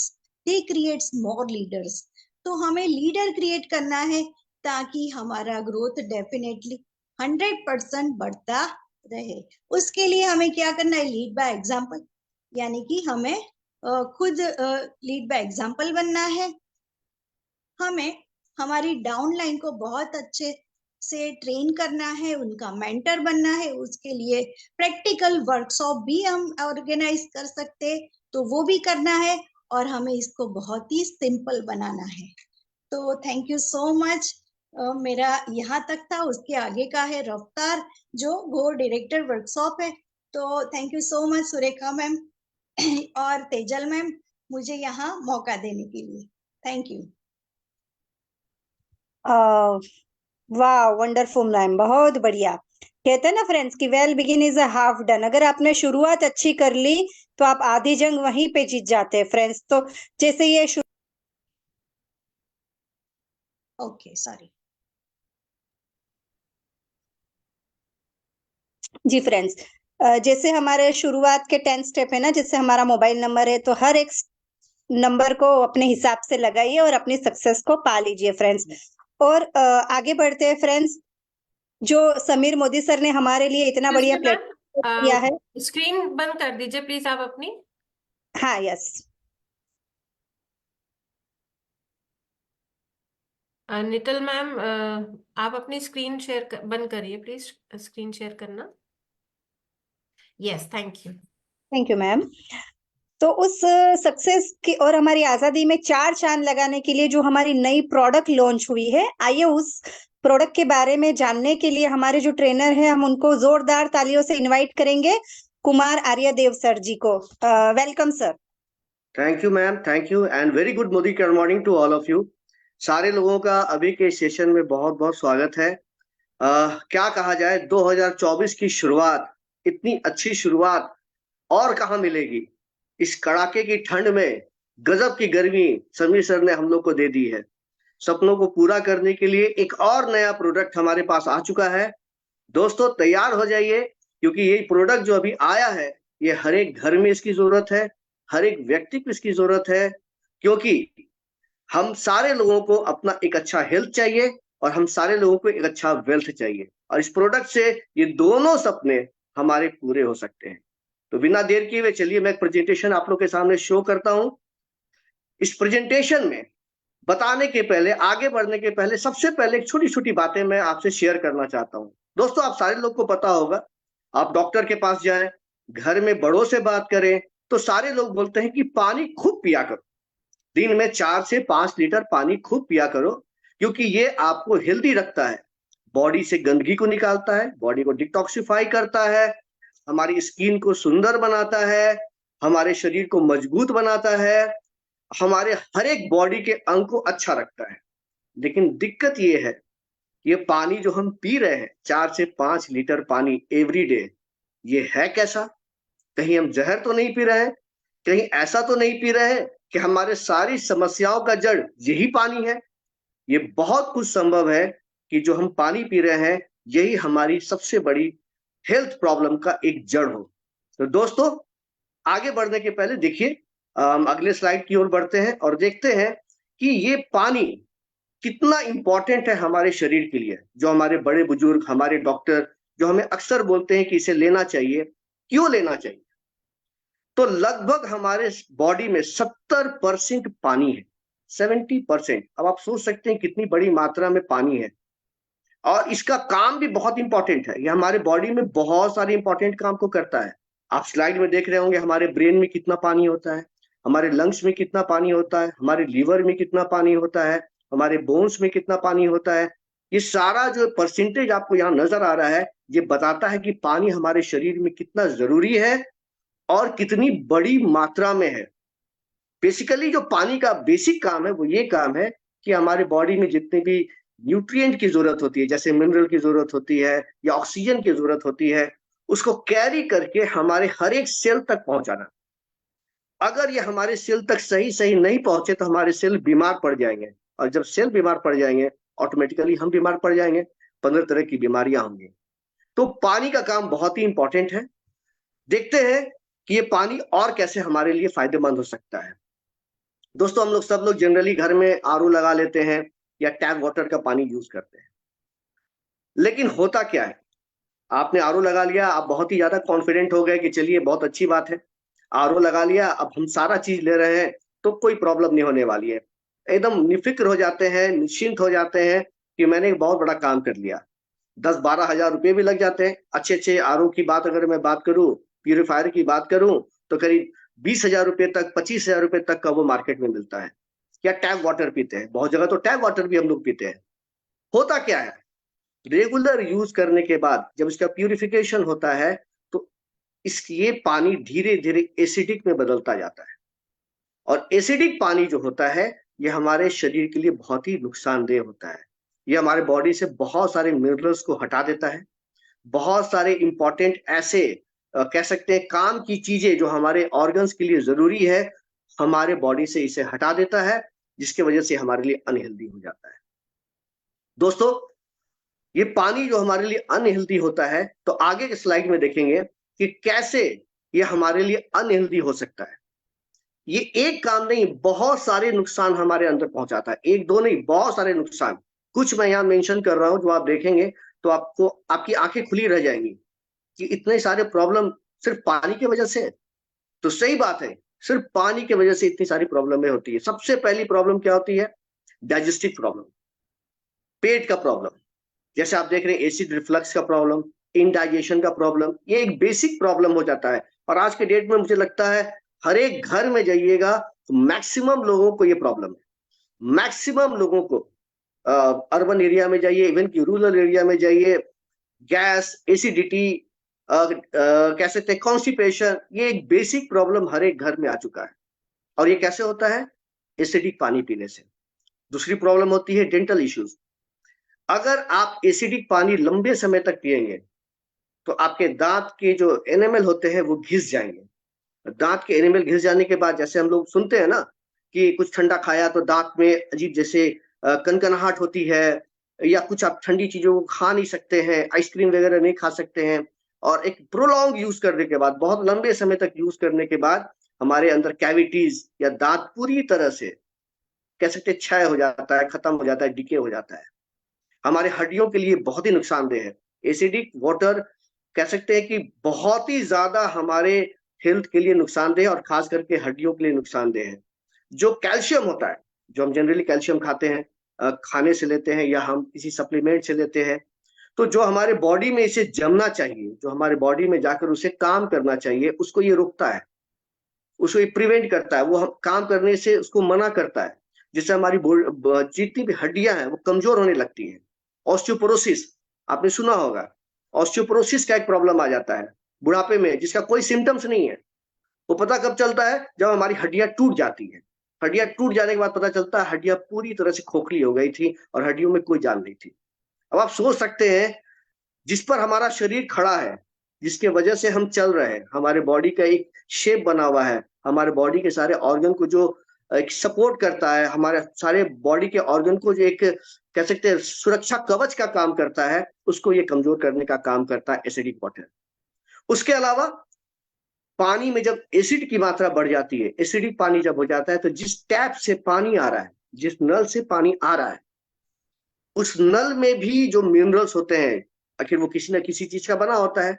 दे क्रिएट्स मोर लीडर्स। तो हमें लीडर क्रिएट करना है ताकि हमारा ग्रोथ डेफिनेटली 100% बढ़ता रहे। उसके लिए हमें क्या करना है, लीड बाय एग्जाम्पल, यानी कि हमें खुद लीड बाय एग्जाम्पल बनना है। हमें हमारी डाउनलाइन को बहुत अच्छे से ट्रेन करना है, उनका मेंटर बनना है। उसके लिए प्रैक्टिकल वर्कशॉप भी हम ऑर्गेनाइज कर सकते, तो वो भी करना है, और हमें इसको बहुत ही सिंपल बनाना है। तो थैंक यू सो मच। मेरा यहाँ तक था, उसके आगे का है रफ्तार, जो गो डायरेक्टर वर्कशॉप है। तो thank you so much Surekha ma'am और तेजल मैम, मुझे यहाँ मौका देने के लिए थैंक यू। वाह, वंडरफुल मैम, बहुत बढ़िया। कहते हैं ना फ्रेंड्स कि well begin is a half done. अगर आपने शुरुआत अच्छी कर ली तो आप आधी जंग वहीं पे जीत जाते हैं फ्रेंड्स। तो जैसे ये ओके सॉरी जी फ्रेंड्स, जैसे हमारे शुरुआत के 10 स्टेप है ना, जैसे हमारा मोबाइल नंबर है, तो हर एक नंबर को अपने हिसाब से लगाइए और अपनी सक्सेस को पा लीजिए फ्रेंड्स। और आगे बढ़ते हैं फ्रेंड्स। जो समीर मोदी सर ने हमारे लिए इतना बढ़िया प्लेटफॉर्म किया है। स्क्रीन बंद कर दीजिए प्लीज आप अपनी। हाँ, यस। नितल मैम, आप अपनी स्क्रीन शेयर बंद करिए प्लीज, स्क्रीन शेयर करना। Yes, thank you. Thank you ma'am. तो उस सक्सेस की और हमारी आजादी में चार चांद लगाने के लिए जो हमारी नई प्रोडक्ट लॉन्च हुई है, आइए उस प्रोडक्ट के बारे में जानने के लिए हमारे जो ट्रेनर हैं, हम उनको जोरदार तालियों से इनवाइट करेंगे, कुमार आर्यदेव सर जी को। Welcome sir. Thank you ma'am, thank you and very good morning to all of you. सारे लोगों का अभी के सेशन में बहुत बहुत स्वागत है। क्या कहा जाए, 2024 की शुरुआत, इतनी अच्छी शुरुआत और कहाँ मिलेगी। इस कड़ाके की ठंड में गजब की गर्मी समीर सर ने हम लोग को दे दी है। सपनों को पूरा करने के लिए एक और नया प्रोडक्ट हमारे पास आ चुका है। दोस्तों तैयार हो जाइए, क्योंकि ये प्रोडक्ट जो अभी आया है, ये हर एक घर में इसकी जरूरत है, हर एक व्यक्ति को इसकी जरूरत है, क्योंकि हम सारे लोगों को अपना एक अच्छा हेल्थ चाहिए और हम सारे लोगों को एक अच्छा वेल्थ चाहिए, और इस प्रोडक्ट से ये दोनों सपने हमारे पूरे हो सकते हैं। तो बिना देर किए हुए चलिए मैं एक प्रेजेंटेशन आप लोग के सामने शो करता हूं। इस प्रेजेंटेशन में बताने के पहले, आगे बढ़ने के पहले, सबसे पहले एक छोटी छोटी बातें मैं आपसे शेयर करना चाहता हूं। दोस्तों आप सारे लोग को पता होगा, आप डॉक्टर के पास जाएं, घर में बड़ों से बात करें, तो सारे लोग बोलते हैं कि पानी खूब पिया करो, दिन में 4 से 5 लीटर पानी खूब पिया करो, क्योंकि ये आपको हेल्दी रखता है, बॉडी से गंदगी को निकालता है, बॉडी को डिटॉक्सिफाई करता है, हमारी स्किन को सुंदर बनाता है, हमारे शरीर को मजबूत बनाता है, हमारे हर एक बॉडी के अंग को अच्छा रखता है। लेकिन दिक्कत ये है, ये पानी जो हम पी रहे हैं 4 से 5 लीटर पानी एवरी डे, ये है कैसा? कहीं हम जहर तो नहीं पी रहे हैं? कहीं ऐसा तो नहीं पी रहे हैं कि हमारे सारी समस्याओं का जड़ यही पानी है? ये बहुत कुछ संभव है कि जो हम पानी पी रहे हैं यही हमारी सबसे बड़ी हेल्थ प्रॉब्लम का एक जड़ हो। तो दोस्तों आगे बढ़ने के पहले देखिए, अगले स्लाइड की ओर बढ़ते हैं और देखते हैं कि ये पानी कितना इंपॉर्टेंट है हमारे शरीर के लिए। जो हमारे बड़े बुजुर्ग, हमारे डॉक्टर जो हमें अक्सर बोलते हैं कि इसे लेना चाहिए, क्यों लेना चाहिए? तो लगभग हमारे बॉडी में 70% पानी है, 70%। अब आप सोच सकते हैं कितनी बड़ी मात्रा में पानी है, और इसका काम भी बहुत इंपॉर्टेंट है। ये हमारे बॉडी में बहुत सारे इंपॉर्टेंट काम को करता है। आप स्लाइड में देख रहे होंगे हमारे ब्रेन में कितना पानी होता है, हमारे लंग्स में कितना पानी होता है, हमारे लीवर में कितना पानी होता है, हमारे बोन्स में कितना पानी होता है। ये सारा जो परसेंटेज आपको यहाँ नजर आ रहा है, ये बताता है कि पानी हमारे शरीर में कितना जरूरी है और कितनी बड़ी मात्रा में है। बेसिकली जो पानी का बेसिक काम है वो ये काम है कि हमारे बॉडी में जितने भी न्यूट्रिएंट की जरूरत होती है, जैसे मिनरल की जरूरत होती है या ऑक्सीजन की जरूरत होती है, उसको कैरी करके हमारे हर एक सेल तक पहुंचाना। अगर ये हमारे सेल तक सही सही नहीं पहुंचे तो हमारे सेल बीमार पड़ जाएंगे, और जब सेल बीमार पड़ जाएंगे ऑटोमेटिकली हम बीमार पड़ जाएंगे, 15 तरह की बीमारियां होंगी। तो पानी का काम बहुत ही इंपॉर्टेंट है। देखते हैं कि ये पानी और कैसे हमारे लिए फायदेमंद हो सकता है। दोस्तों, हम लोग सब लोग जनरली घर में आरओ लगा लेते हैं या टैप वाटर का पानी यूज करते हैं, लेकिन होता क्या है, आपने आरओ लगा लिया, आप बहुत ही ज्यादा कॉन्फिडेंट हो गए कि चलिए बहुत अच्छी बात है, आरओ लगा लिया, अब हम सारा चीज ले रहे हैं तो कोई प्रॉब्लम नहीं होने वाली है। एकदम निफिक्र हो जाते हैं, निश्चिंत हो जाते हैं कि मैंने एक बहुत बड़ा काम कर लिया। 10-12 हजार रुपये भी लग जाते हैं। अच्छे अच्छे आरओ की बात अगर मैं बात करूं, प्यूरिफायर की बात करूं, तो करीब 20,000 रुपये तक, 25,000 रुपये तक का वो मार्केट में मिलता है। या टैप वाटर पीते हैं, बहुत जगह तो टैप वाटर भी हम लोग पीते हैं। होता क्या है, रेगुलर यूज करने के बाद जब इसका प्यूरिफिकेशन होता है तो ये पानी धीरे धीरे एसिडिक में बदलता जाता है, और एसिडिक पानी जो होता है ये हमारे शरीर के लिए बहुत ही नुकसानदेह होता है। ये हमारे बॉडी से बहुत सारे मिनरल्स को हटा देता है, बहुत सारे इंपॉर्टेंट ऐसे कह सकते हैं काम की चीजें जो हमारे ऑर्गन्स के लिए जरूरी है, हमारे बॉडी से इसे हटा देता है, जिसकी वजह से हमारे लिए अनहेल्दी हो जाता है। दोस्तों, ये पानी जो हमारे लिए अनहेल्दी होता है, तो आगे के स्लाइड में देखेंगे कि कैसे ये हमारे लिए अनहेल्दी हो सकता है। ये एक काम नहीं, बहुत सारे नुकसान हमारे अंदर पहुंचाता है, एक दो नहीं, बहुत सारे नुकसान। कुछ मैं यहाँ मेंशन कर रहा हूं, जो आप देखेंगे तो आपको आपकी आंखें खुली रह जाएंगी कि इतने सारे प्रॉब्लम सिर्फ पानी की वजह से। तो सही बात है, सिर्फ पानी की वजह से इतनी सारी प्रॉब्लमें होती है। सबसे पहली प्रॉब्लम क्या होती है, डाइजेस्टिव प्रॉब्लम, पेट का प्रॉब्लम। जैसे आप देख रहे हैं एसिड रिफ्लक्स का प्रॉब्लम, इंडाइजेशन का प्रॉब्लम, ये एक बेसिक प्रॉब्लम हो जाता है। और आज के डेट में मुझे लगता है हर एक घर में जाइएगा तो मैक्सिमम लोगों को ये प्रॉब्लम है। मैक्सिमम लोगों को अर्बन एरिया में जाइए, इवन कि रूरल एरिया में जाइए, गैस, एसिडिटी, कह सकते हैं कॉन्स्टिपेशन, ये एक बेसिक प्रॉब्लम हर एक घर में आ चुका है। और ये कैसे होता है, एसिडिक पानी पीने से। दूसरी प्रॉब्लम होती है डेंटल इश्यूज। अगर आप एसिडिक पानी लंबे समय तक पिएंगे तो आपके दांत के जो एनेमल होते हैं वो घिस जाएंगे। दांत के एनेमल घिस जाने के बाद, जैसे हम लोग सुनते हैं ना कि कुछ ठंडा खाया तो दांत में अजीब जैसे कनकनाहट होती है, या कुछ आप ठंडी चीजों को खा नहीं सकते हैं, आइसक्रीम वगैरह नहीं खा सकते हैं, और एक प्रोलॉन्ग यूज करने के बाद, बहुत लंबे समय तक यूज करने के बाद हमारे अंदर कैविटीज या दांत पूरी तरह से कह सकते हैं क्षय हो जाता है, खत्म हो जाता है, डिके हो जाता है। हमारे हड्डियों के लिए बहुत ही नुकसानदेह है। एसिडिक वाटर कह सकते हैं कि बहुत ही ज्यादा हमारे हेल्थ के लिए नुकसानदेह, और खास करके हड्डियों के लिए नुकसानदेह है। जो कैल्शियम होता है, जो हम जनरली कैल्शियम खाते हैं, खाने से लेते हैं या हम किसी सप्लीमेंट से लेते हैं, तो जो हमारे बॉडी में इसे जमना चाहिए, जो हमारे बॉडी में जाकर उसे काम करना चाहिए, उसको ये रोकता है, उसको ये प्रिवेंट करता है, वो काम करने से उसको मना करता है, जिससे हमारी जितनी भी हड्डियां हैं वो कमजोर होने लगती हैं। ऑस्टियोपोरोसिस आपने सुना होगा, ऑस्टियोपोरोसिस का एक प्रॉब्लम आ जाता है बुढ़ापे में, जिसका कोई सिम्टम्स नहीं है। वो पता कब चलता है, जब हमारी हड्डियां टूट जाती है। हड्डियां टूट जाने के बाद पता चलता है हड्डियां पूरी तरह से खोखली हो गई थी और हड्डियों में कोई जान नहीं थी। अब आप सोच सकते हैं, जिस पर हमारा शरीर खड़ा है, जिसके वजह से हम चल रहे हैं, हमारे बॉडी का एक शेप बना हुआ है, हमारे बॉडी के सारे ऑर्गन को जो एक सपोर्ट करता है, हमारे सारे बॉडी के ऑर्गन को जो एक कह सकते हैं सुरक्षा कवच का काम करता है, उसको ये कमजोर करने का काम करता है एसिडिक वाटर। उसके अलावा पानी में जब एसिड की मात्रा बढ़ जाती है, एसिडिक पानी जब हो जाता है, तो जिस टैप से पानी आ रहा है, जिस नल से पानी आ रहा है, उस नल में भी जो मिनरल्स होते हैं, आखिर वो किसी ना किसी चीज का बना होता है,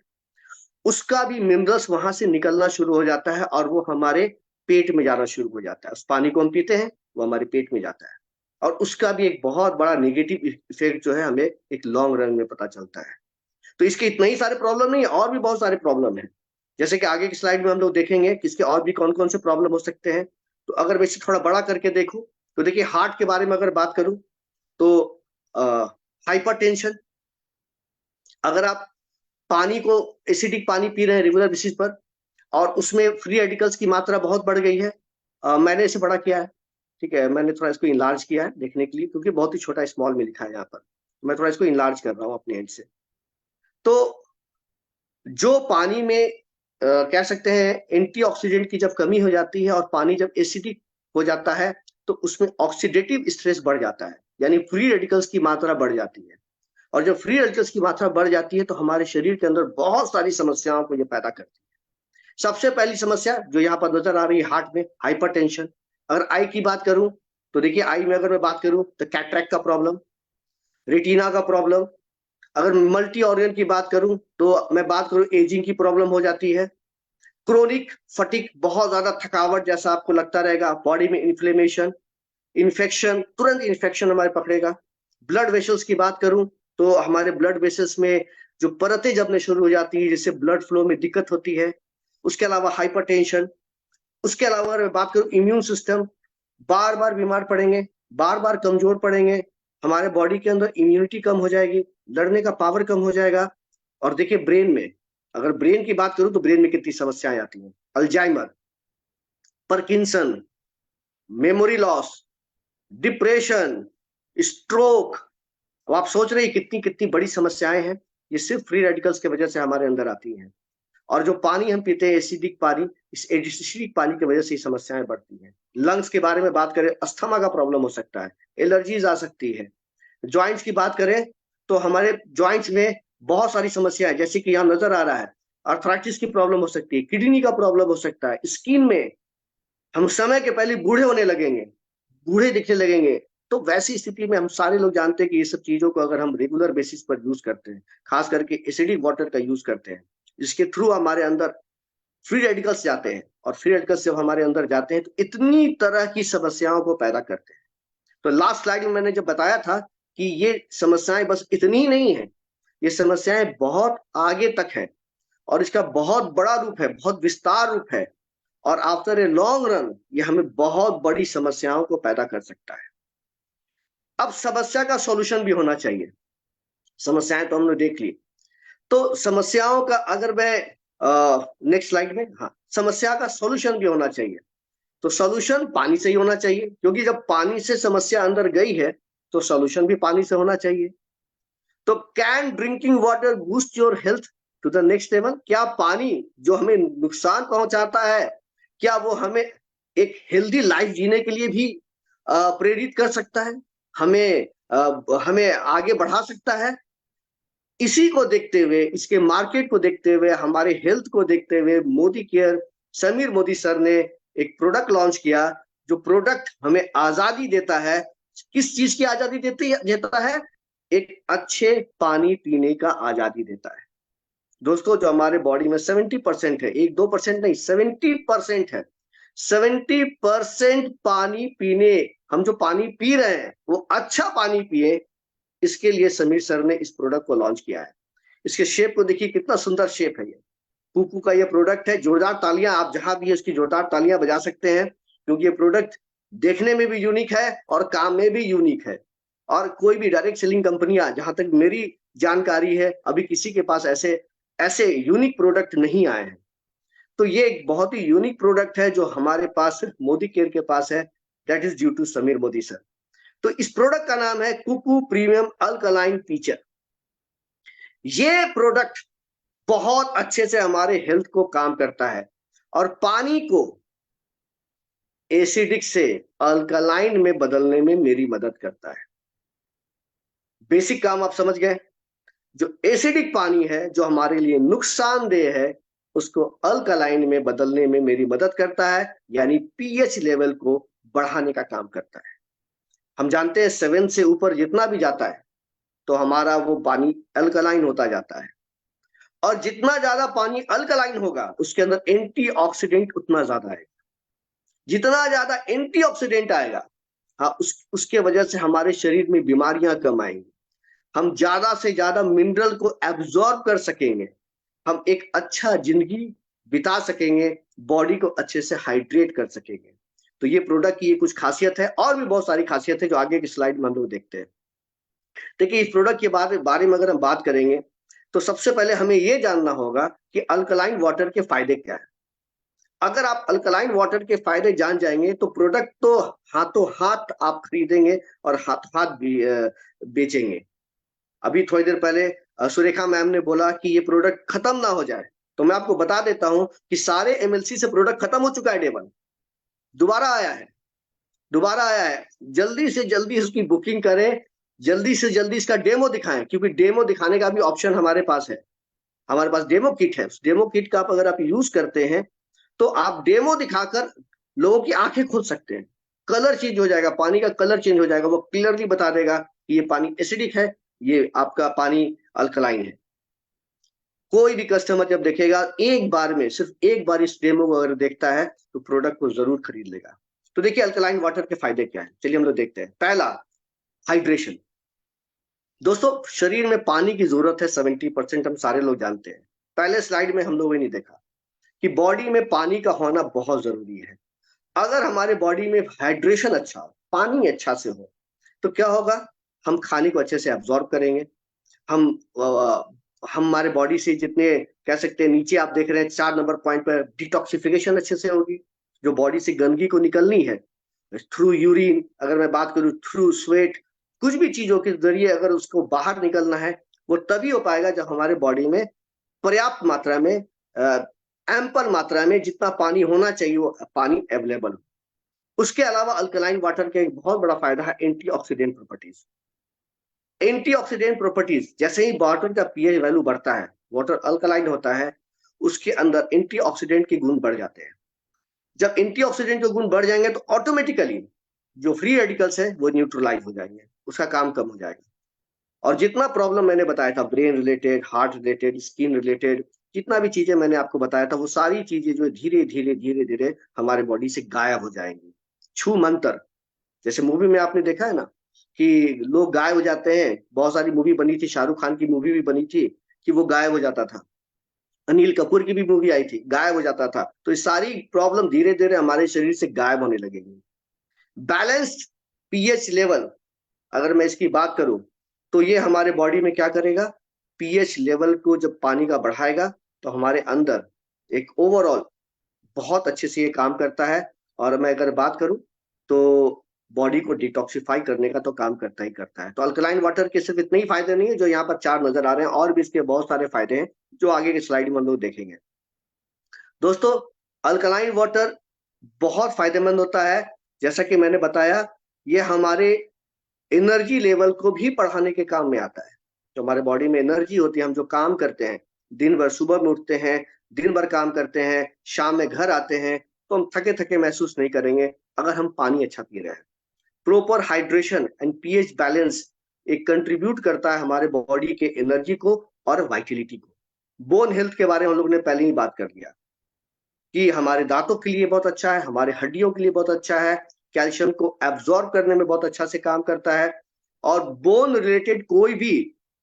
उसका भी मिनरल्स वहां से निकलना शुरू हो जाता है और वो हमारे पेट में जाना शुरू हो जाता है। उस पानी को हम पीते हैं, वो हमारे पेट में जाता है, और उसका भी एक बहुत बड़ा नेगेटिव इफेक्ट जो है हमें एक लॉन्ग रन में पता चलता है। तो इसके इतने ही सारे प्रॉब्लम नहीं है, और भी बहुत सारे प्रॉब्लम है, जैसे कि आगे की स्लाइड में हम लोग देखेंगे कि इसके और भी कौन कौन से प्रॉब्लम हो सकते हैं। तो अगर मैं इसे थोड़ा बड़ा करके देखूं तो देखिए, हार्ट के बारे में अगर बात करूं तो हाइपरटेंशन, अगर आप पानी को एसिडिक पानी पी रहे हैं रेगुलर बेसिस पर और उसमें फ्री रेडिकल्स की मात्रा बहुत बढ़ गई है, मैंने इसे बड़ा किया है, ठीक है, मैंने थोड़ा इसको इनलार्ज किया है देखने के लिए, क्योंकि बहुत ही छोटा स्मॉल में लिखा है यहाँ पर। मैं थोड़ा इसको इनलार्ज कर रहा हूँ अपने एंड से। तो जो पानी में कह सकते हैं एंटीऑक्सीडेंट की जब कमी हो जाती है और पानी जब एसिडिक हो जाता है तो उसमें ऑक्सीडेटिव स्ट्रेस बढ़ जाता है, यानी फ्री रेडिकल्स की मात्रा बढ़ जाती है। और जब फ्री रेडिकल्स की मात्रा बढ़ जाती है तो हमारे शरीर के अंदर बहुत सारी समस्याओं को ये पैदा करती है। सबसे पहली समस्या जो यहाँ पर नजर आ रही है हार्ट में, हाइपरटेंशन। अगर आई की बात करूं तो देखिए, आई में अगर मैं बात करूं तो कैटरेक्ट का प्रॉब्लम, रेटिना का प्रॉब्लम। अगर मल्टी ऑर्गन की बात करूं तो मैं बात करूं एजिंग की प्रॉब्लम हो जाती है। क्रोनिक फटीग, बहुत ज्यादा थकावट जैसा आपको लगता रहेगा, बॉडी में इन्फ्लेमेशन, इन्फेक्शन, तुरंत इन्फेक्शन हमारे पकड़ेगा। ब्लड वेसल्स की बात करूं तो हमारे ब्लड वेसल्स में जो परतें जमने शुरू हो जाती है जिससे ब्लड फ्लो में दिक्कत होती है। उसके अलावा हाइपरटेंशन। उसके अलावा अगर मैं बात करूं इम्यून सिस्टम, बार बार बीमार पड़ेंगे, बार बार कमजोर पड़ेंगे, हमारे बॉडी के अंदर इम्यूनिटी कम हो जाएगी, लड़ने का पावर कम हो जाएगा। और देखिए ब्रेन में, अगर ब्रेन की बात करूं तो ब्रेन में कितनी समस्याएं आती हैं, Alzheimer, Parkinson, memory loss, depression, stroke. अब आप सोच रहे हैं कितनी कितनी बड़ी समस्याएं हैं, ये सिर्फ फ्री रेडिकल्स की वजह से हमारे अंदर आती हैं। और जो पानी हम पीते हैं एसिडिक पानी, इस एसिडिक पानी की वजह से ये समस्याएं बढ़ती हैं। लंग्स के बारे में बात करें, अस्थमा का प्रॉब्लम हो सकता है, एलर्जीज आ सकती है। जॉइंट्स की बात करें तो हमारे जॉइंट्स में बहुत सारी समस्याएं, जैसे कि यहाँ नजर आ रहा है, आर्थराइटिस की प्रॉब्लम हो सकती है, किडनी का प्रॉब्लम हो सकता है, स्किन में हम समय के पहले बूढ़े होने लगेंगे, बूढ़े दिखने लगेंगे। तो वैसी स्थिति में हम सारे लोग जानते हैं कि ये सब चीजों को अगर हम रेगुलर बेसिस पर यूज करते हैं, खास करके एसिडिक वाटर का यूज करते हैं, जिसके थ्रू हमारे अंदर फ्री रेडिकल्स जाते हैं, और फ्री रेडिकल्स जब हमारे अंदर जाते हैं तो इतनी तरह की समस्याओं को पैदा करते हैं। तो लास्ट स्लाइड में मैंने जब बताया था कि ये समस्याएं बस इतनी ही नहीं है, ये समस्याएं बहुत आगे तक है और इसका बहुत बड़ा रूप है, बहुत विस्तार रूप है, और आफ्टर ए लॉन्ग रन ये हमें बहुत बड़ी समस्याओं को पैदा कर सकता है। अब समस्या का सॉल्यूशन भी होना चाहिए। समस्याएं तो हमने देख ली, तो समस्याओं का अगर मैं नेक्स्ट स्लाइड में, हाँ, समस्या का सॉल्यूशन भी होना चाहिए। तो सॉल्यूशन पानी से ही होना चाहिए, क्योंकि जब पानी से समस्या अंदर गई है तो सॉल्यूशन भी पानी से होना चाहिए। तो can drinking water boost your health to the next level? क्या पानी जो हमें नुकसान पहुंचाता है, क्या वो हमें एक हेल्दी लाइफ जीने के लिए भी प्रेरित कर सकता है, हमें आगे बढ़ा सकता है? इसी को देखते हुए, इसके मार्केट को देखते हुए, हमारे हेल्थ को देखते हुए मोदी केयर, समीर मोदी सर ने एक प्रोडक्ट लॉन्च किया, जो प्रोडक्ट हमें आजादी देता है। किस चीज की आजादी देता है? एक अच्छे पानी पीने का आजादी देता है। दोस्तों, जो हमारे बॉडी में 70% है, 1-2% नहीं, 70% है, 70% पानी पीने, हम जो पानी पी रहे हैं वो अच्छा पानी पिए, इसके लिए समीर सर ने इस प्रोडक्ट को लॉन्च किया है। इसके शेप को देखिए, कितना सुंदर शेप है ये। पूपू का ये प्रोडक्ट है। जोरदार तालियां, आप जहां भी है उसकी जोरदार तालियां बजा सकते हैं, क्योंकि ये प्रोडक्ट देखने में भी यूनिक है और काम में भी यूनिक है। और कोई भी डायरेक्ट सेलिंग कंपनियां, जहां तक मेरी जानकारी है, अभी किसी के पास ऐसे यूनिक प्रोडक्ट नहीं आए हैं। तो ये एक बहुत ही यूनिक प्रोडक्ट है जो हमारे पास सिर्फ मोदी केयर के पास है, that is due to Sameer Modi sir. तो इस प्रोडक्ट का नाम है कुकू प्रीमियम अल्कलाइन टीचर। ये प्रोडक्ट बहुत अच्छे से हमारे हेल्थ को काम करता है और पानी को एसिडिक से अल्कलाइन में बदलने में मेरी मदद करता है। बेसिक काम आप समझ गए। जो एसिडिक पानी है, जो हमारे लिए नुकसानदेह है, उसको अल्कलाइन में बदलने में मेरी मदद करता है, यानी पीएच लेवल को बढ़ाने का काम करता है। हम जानते हैं 7 से ऊपर जितना भी जाता है तो हमारा वो पानी अल्कलाइन होता जाता है, और जितना ज्यादा पानी अल्कलाइन होगा उसके अंदर एंटीऑक्सीडेंट उतना ज्यादा आएगा। जितना ज्यादा एंटीऑक्सीडेंट आएगा, हाँ, उसके वजह से हमारे शरीर में बीमारियां कम आएंगी, हम ज्यादा से ज्यादा मिनरल को एब्जॉर्ब कर सकेंगे, हम एक अच्छा जिंदगी बिता सकेंगे, बॉडी को अच्छे से हाइड्रेट कर सकेंगे। तो ये प्रोडक्ट की ये कुछ खासियत है, और भी बहुत सारी खासियत है जो आगे की स्लाइड में हम लोग देखते हैं। देखिए, इस प्रोडक्ट के बारे में अगर हम बात करेंगे तो सबसे पहले हमें ये जानना होगा कि अल्कलाइन वाटर के फायदे क्या है। अगर आप अल्कलाइन वाटर के फायदे जान जाएंगे तो प्रोडक्ट तो हाथों हाथ आप खरीदेंगे और हाथों हाथ भी बेचेंगे। अभी थोड़ी देर पहले सुरेखा मैम ने बोला कि ये प्रोडक्ट खत्म ना हो जाए, तो मैं आपको बता देता हूं कि सारे एमएलसी से प्रोडक्ट खत्म हो चुका है। डे 1 दोबारा आया है। जल्दी से जल्दी उसकी बुकिंग करें, जल्दी से जल्दी इसका डेमो दिखाएं, क्योंकि डेमो दिखाने का भी ऑप्शन हमारे पास है। हमारे पास डेमो किट है। उस डेमो किट का अगर आप यूज करते हैं तो आप डेमो दिखाकर लोगों की आंखें खोल सकते हैं। कलर चेंज हो जाएगा, पानी का कलर चेंज हो जाएगा। वो क्लियरली बता देगा कि ये पानी एसिडिक है, ये आपका पानी अल्कलाइन है। कोई भी कस्टमर जब देखेगा एक बार में, सिर्फ एक बार इस डेमो को अगर देखता है तो प्रोडक्ट को जरूर खरीद लेगा। तो देखिए अल्कलाइन वाटर के फायदे क्या है, चलिए हम लोग देखते हैं। पहला, हाइड्रेशन। दोस्तों शरीर में पानी की जरूरत है 70%, हम सारे लोग जानते हैं। पहले स्लाइड में हम लोगों ने नहीं देखा कि बॉडी में पानी का होना बहुत जरूरी है। अगर हमारे बॉडी में हाइड्रेशन अच्छा हो, पानी अच्छा से हो, तो क्या होगा, हम खाने को अच्छे से एब्जॉर्ब करेंगे। हमारे बॉडी से जितने कह सकते हैं, नीचे आप देख रहे हैं 4 नंबर पॉइंट पर, डिटॉक्सिफिकेशन अच्छे से होगी। जो बॉडी से गंदगी को निकलनी है थ्रू यूरिन, अगर मैं बात करूं थ्रू स्वेट, कुछ भी चीजों के जरिए अगर उसको बाहर निकलना है, वो तभी हो पाएगा जब हमारे बॉडी में पर्याप्त मात्रा में, एम्पल मात्रा में जितना पानी होना चाहिए वो पानी अवेलेबल हो। उसके अलावा अल्कलाइन वाटर का एक बहुत बड़ा फायदा है एंटीऑक्सीडेंट प्रॉपर्टीज। एंटीऑक्सीडेंट प्रॉपर्टीज, जैसे ही वाटर का पीएच वैल्यू बढ़ता है, वाटर अल्कलाइन होता है, उसके अंदर एंटीऑक्सीडेंट के गुण बढ़ जाते हैं। जब एंटीऑक्सीडेंट के गुण बढ़ जाएंगे तो ऑटोमेटिकली जो फ्री रेडिकल्स है वो न्यूट्रलाइज हो जाएंगे, उसका काम कम हो जाएगा। और जितना प्रॉब्लम मैंने बताया था, brain related, heart related, skin related, जितना भी चीजें मैंने आपको बताया था, वो सारी चीजें जो धीरे धीरे धीरे धीरे हमारे बॉडी से गायब हो जाएंगी। छू मंतर, जैसे मूवी में आपने देखा है ना कि लोग गायब हो जाते हैं। बहुत सारी मूवी बनी थी, शाहरुख खान की मूवी भी बनी थी कि वो गायब हो जाता था। अनिल कपूर की भी मूवी आई थी, गायब हो जाता था। तो ये सारी प्रॉब्लम धीरे धीरे हमारे शरीर से गायब होने लगेगी। बैलेंस्ड पीएच लेवल, अगर मैं इसकी बात करूं तो ये हमारे बॉडी में क्या करेगा, पीएच लेवल को जब पानी का बढ़ाएगा तो हमारे अंदर एक ओवरऑल बहुत अच्छे से ये काम करता है। और मैं अगर बात करूं तो बॉडी को डिटॉक्सिफाई करने का तो काम करता ही करता है। तो अल्कलाइन वाटर के सिर्फ इतने ही फायदे नहीं है जो यहाँ पर 4 नजर आ रहे हैं, और भी इसके बहुत सारे फायदे हैं जो आगे के स्लाइड में हम लोग देखेंगे। दोस्तों अल्कलाइन वाटर बहुत फायदेमंद होता है। जैसा कि मैंने बताया, ये हमारे एनर्जी लेवल को भी बढ़ाने के काम में आता है। जो हमारे बॉडी में एनर्जी होती है, हम जो काम करते हैं दिन भर, सुबह में उठते हैं, दिन भर काम करते हैं, शाम में घर आते हैं, तो हम थके थके महसूस नहीं करेंगे अगर हम पानी अच्छा पी रहे हैं। Proper hydration and pH balance एक कंट्रीब्यूट करता है हमारे बॉडी के एनर्जी को और वाइटलिटी को। बोन हेल्थ के बारे में हम लोग ने पहले ही बात कर लिया कि हमारे दांतों के लिए बहुत अच्छा है, हमारे हड्डियों के लिए बहुत अच्छा है, कैल्शियम को एब्जॉर्ब करने में बहुत अच्छा से काम करता है। और बोन रिलेटेड कोई भी